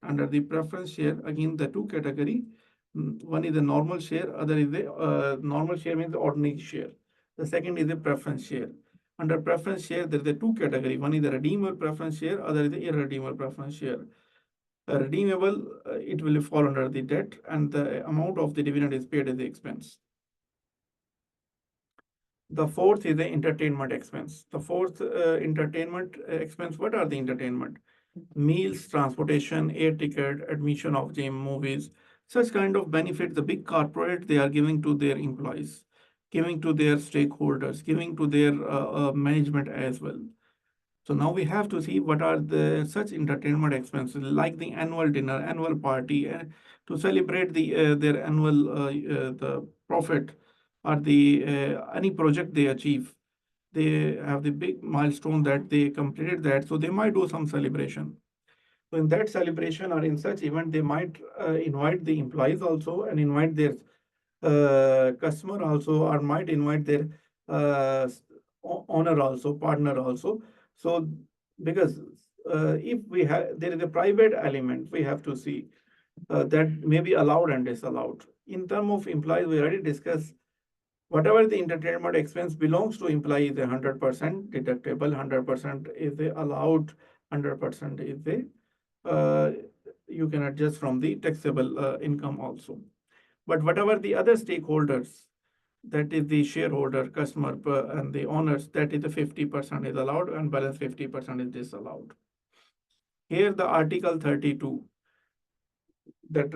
Under the preference share, again, the two category. One is the normal share, other is the normal share means the ordinary share. The second is the preference share. Under preference share, there is the two category. One is the redeemable preference share, other is the irredeemable preference share. Redeemable, it will fall under the debt, and the amount of the dividend is paid as the expense. The fourth is the entertainment expense. The fourth entertainment expense, what are the entertainment? Meals, transportation, air ticket, admission of gym, movies, such kind of benefit the big corporate they are giving to their employees, giving to their stakeholders, giving to their management as well. So now we have to see what are the such entertainment expenses like the annual dinner, annual party, to celebrate their annual the profit or the any project they achieve. They have the big milestone that they completed that, so they might do some celebration. So in that celebration or in such event, they might invite the employees also and invite their customer also, or might invite their uh, owner also, partner also. So because if we have, there is a private element, we have to see that may be allowed and disallowed. In terms of employees, we already discussed whatever the entertainment expense belongs to employee is 100% deductible, 100% is the allowed, 100% is the you can adjust from the taxable income also. But whatever the other stakeholders, that is the shareholder, customer, and the owners, that is the 50% is allowed and balance 50% is disallowed. Here the Article 32 that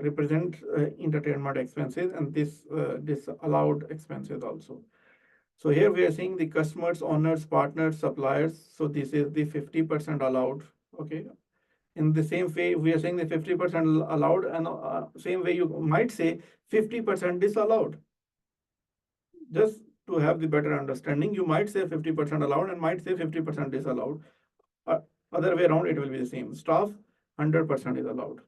represent entertainment expenses and this disallowed expenses also. So here we are seeing the customers, owners, partners, suppliers. So this is the 50% allowed. Okay. In the same way, we are saying the 50% allowed, and same way you might say 50% disallowed. Just to have the better understanding, you might say 50% allowed and might say 50% disallowed. Other way around, it will be the same. Staff, 100% is allowed.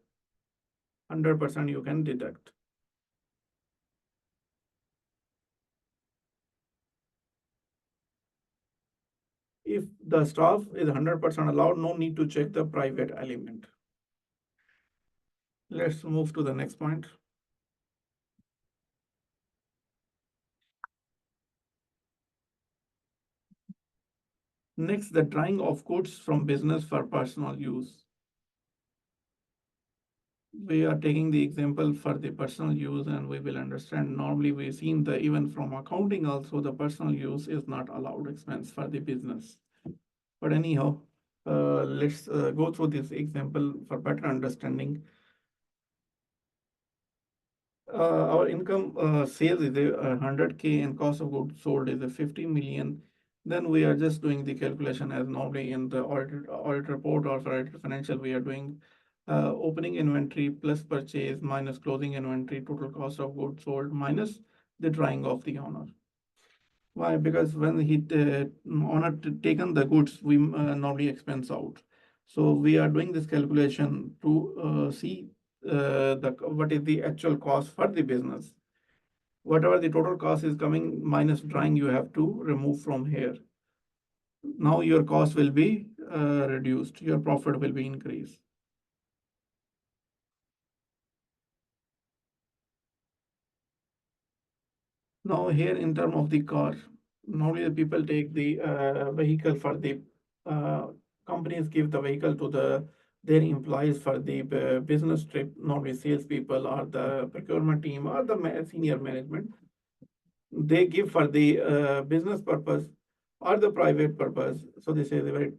100% you can deduct. If the staff is 100% allowed, no need to check the private element. Let's move to the next point. Next, the drawing of goods from business for personal use. We are taking the example for the personal use, and we will understand. Normally, we've seen the even from accounting also, the personal use is not allowed expense for the business. But anyhow, let's go through this example for better understanding. Our income sales is 100K and cost of goods sold is 50 million. Then we are just doing the calculation as normally in the audit report or for audit financial, we are doing opening inventory plus purchase minus closing inventory, total cost of goods sold minus the drawing of the owner. Why? Because when he owner taken the goods, we normally expense out. So we are doing this calculation to see what is the actual cost for the business. Whatever the total cost is coming minus drawing, you have to remove from here. Now your cost will be reduced, your profit will be increased. Now here in terms of the car, normally the people take the vehicle for the companies give the vehicle to their employees for the business trip, normally salespeople or the procurement team or the senior management. They give for the business purpose or the private purpose. So this is a very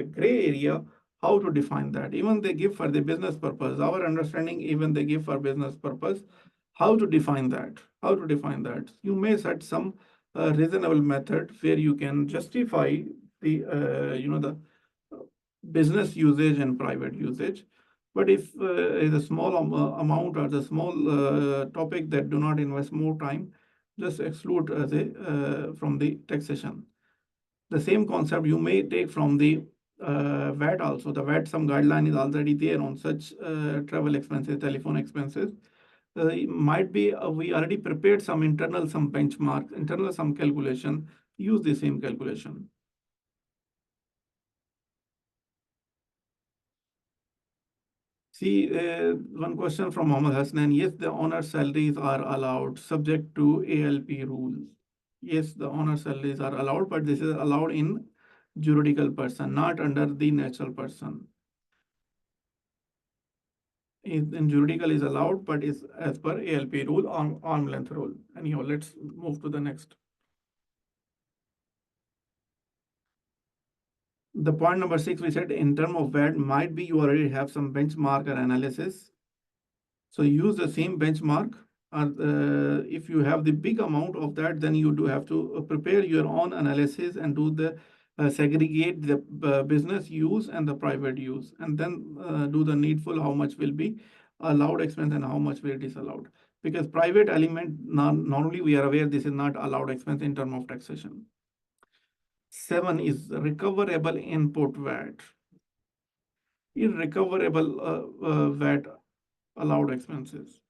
gray area how to define that. Even they give for the business purpose. Our understanding, even they give for business purpose. How to define that? How to define that? You may set some reasonable method where you can justify the the business usage and private usage. But if is a small amount or the small topic that do not invest more time, just exclude as a from the taxation. The same concept you may take from the VAT also. The VAT, some guideline is already there on such travel expenses, telephone expenses. Might be we already prepared some internal, some benchmark, internal some calculation, use the same calculation. See, one question from Mohammed Hasnan. Yes, the owner salaries are allowed subject to ALP rules. Yes, the owner salaries are allowed, but this is allowed in juridical person, not under the natural person. In juridical is allowed, but is as per ALP rule, arm length rule. Anyhow, let's move to the next. The point number 6, we said in term of VAT, might be you already have some benchmark or analysis. So use the same benchmark. If you have the big amount of that, then you do have to prepare your own analysis and do the segregate the business use and the private use, and then do the needful how much will be allowed expense and how much will be disallowed. Because private element, normally we are aware this is not allowed expense in terms of taxation. 7 is recoverable input VAT. Irrecoverable VAT allowed expenses.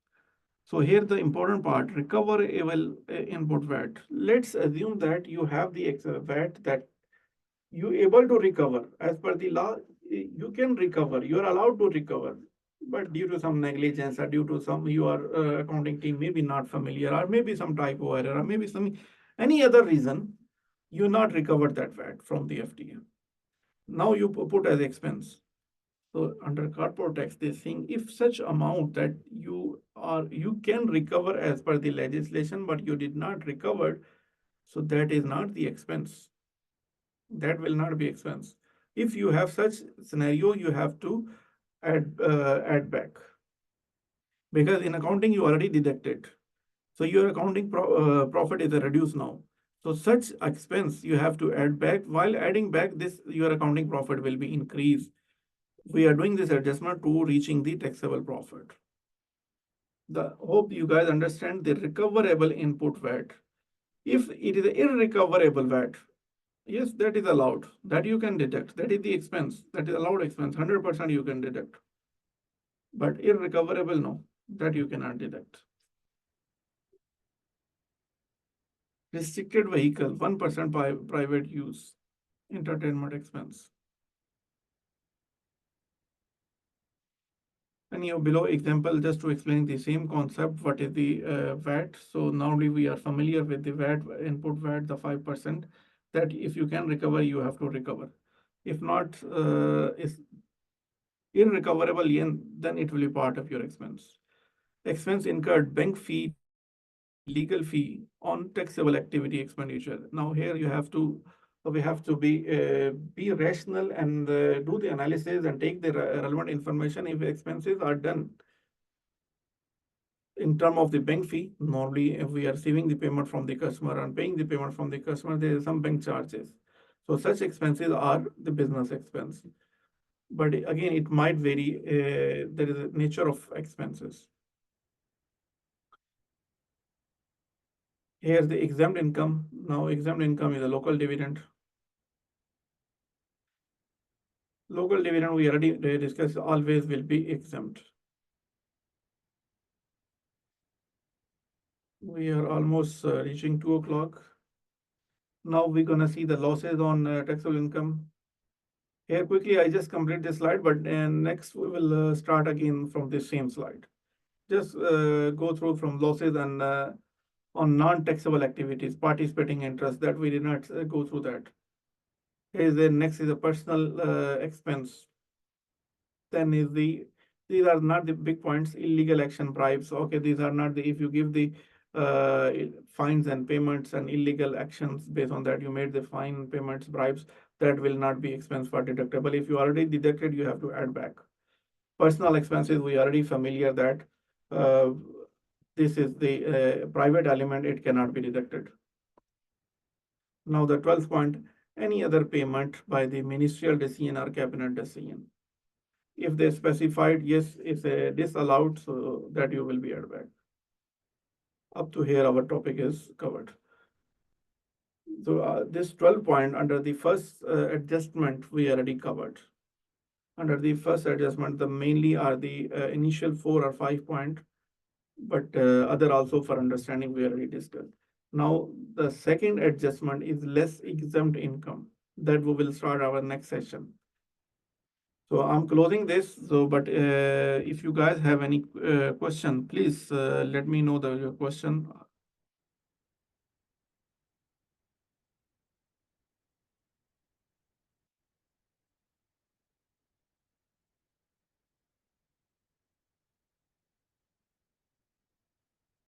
So here the important part, recoverable input VAT. Let's assume that you have the VAT that you able to recover as per the law. You can recover, you are allowed to recover, but due to some negligence or due to some your accounting team maybe not familiar, or maybe some typo error, or maybe some any other reason, you not recovered that VAT from the FTA. Now you put as expense. So under corporate tax, they're saying if such amount that you can recover as per the legislation, but you did not recover, so that is not the expense. That will not be expense. If you have such scenario, you have to add back, because in accounting you already deducted. So your accounting profit is reduced now. So such expense you have to add back. While adding back this, your accounting profit will be increased. We are doing this adjustment to reaching the taxable profit. Hope you guys understand the recoverable input VAT. If it is irrecoverable VAT, yes, that is allowed. That you can deduct. That is the expense. That is allowed expense. 100% you can deduct. But irrecoverable, no. That you cannot deduct. Restricted vehicle, 1% by private use. Entertainment expense. And below example, just to explain the same concept, what is the VAT. So normally we are familiar with the VAT, input VAT, the 5%, that if you can recover, you have to recover. If not, is irrecoverable, then it will be part of your expense. Expense incurred, bank fee, legal fee on taxable activity expenditure. Now here we have to be rational and do the analysis and take the relevant information if expenses are done. In terms of the bank fee, normally if we are receiving the payment from the customer and paying the payment from the customer, there is some bank charges. So such expenses are the business expense. But again, it might vary. There is a nature of expenses. Here's the exempt income. Now exempt income is a local dividend. Local dividend we already discussed, always will be exempt. We are almost reaching 2 o'clock. Now we're gonna see the losses on taxable income. Here quickly, I just complete this slide, but next we will start again from this same slide. Just go through from losses and on non-taxable activities, participating interest, that we did not go through that. Here is the next is the personal expense. Then is these are not the big points. Illegal action, bribes. Okay, these are not the, if you give the fines and payments and illegal actions, based on that you made the fine, payments, bribes, that will not be expense for deductible. If you already deducted, you have to add back. Personal expenses, we already familiar that this is the private element, it cannot be deducted. Now the 12th point, any other payment by the ministerial decision or cabinet decision. If they specified, yes, it's disallowed, so that you will be added back. Up to here, our topic is covered. So this 12 point under the first adjustment we already covered. Under the first adjustment, the mainly are the initial 4 or 5 point, but other also for understanding we already discussed. Now the second adjustment is less exempt income that we will start our next session. So I'm closing this. So, but if you guys have any question, please let me know your question.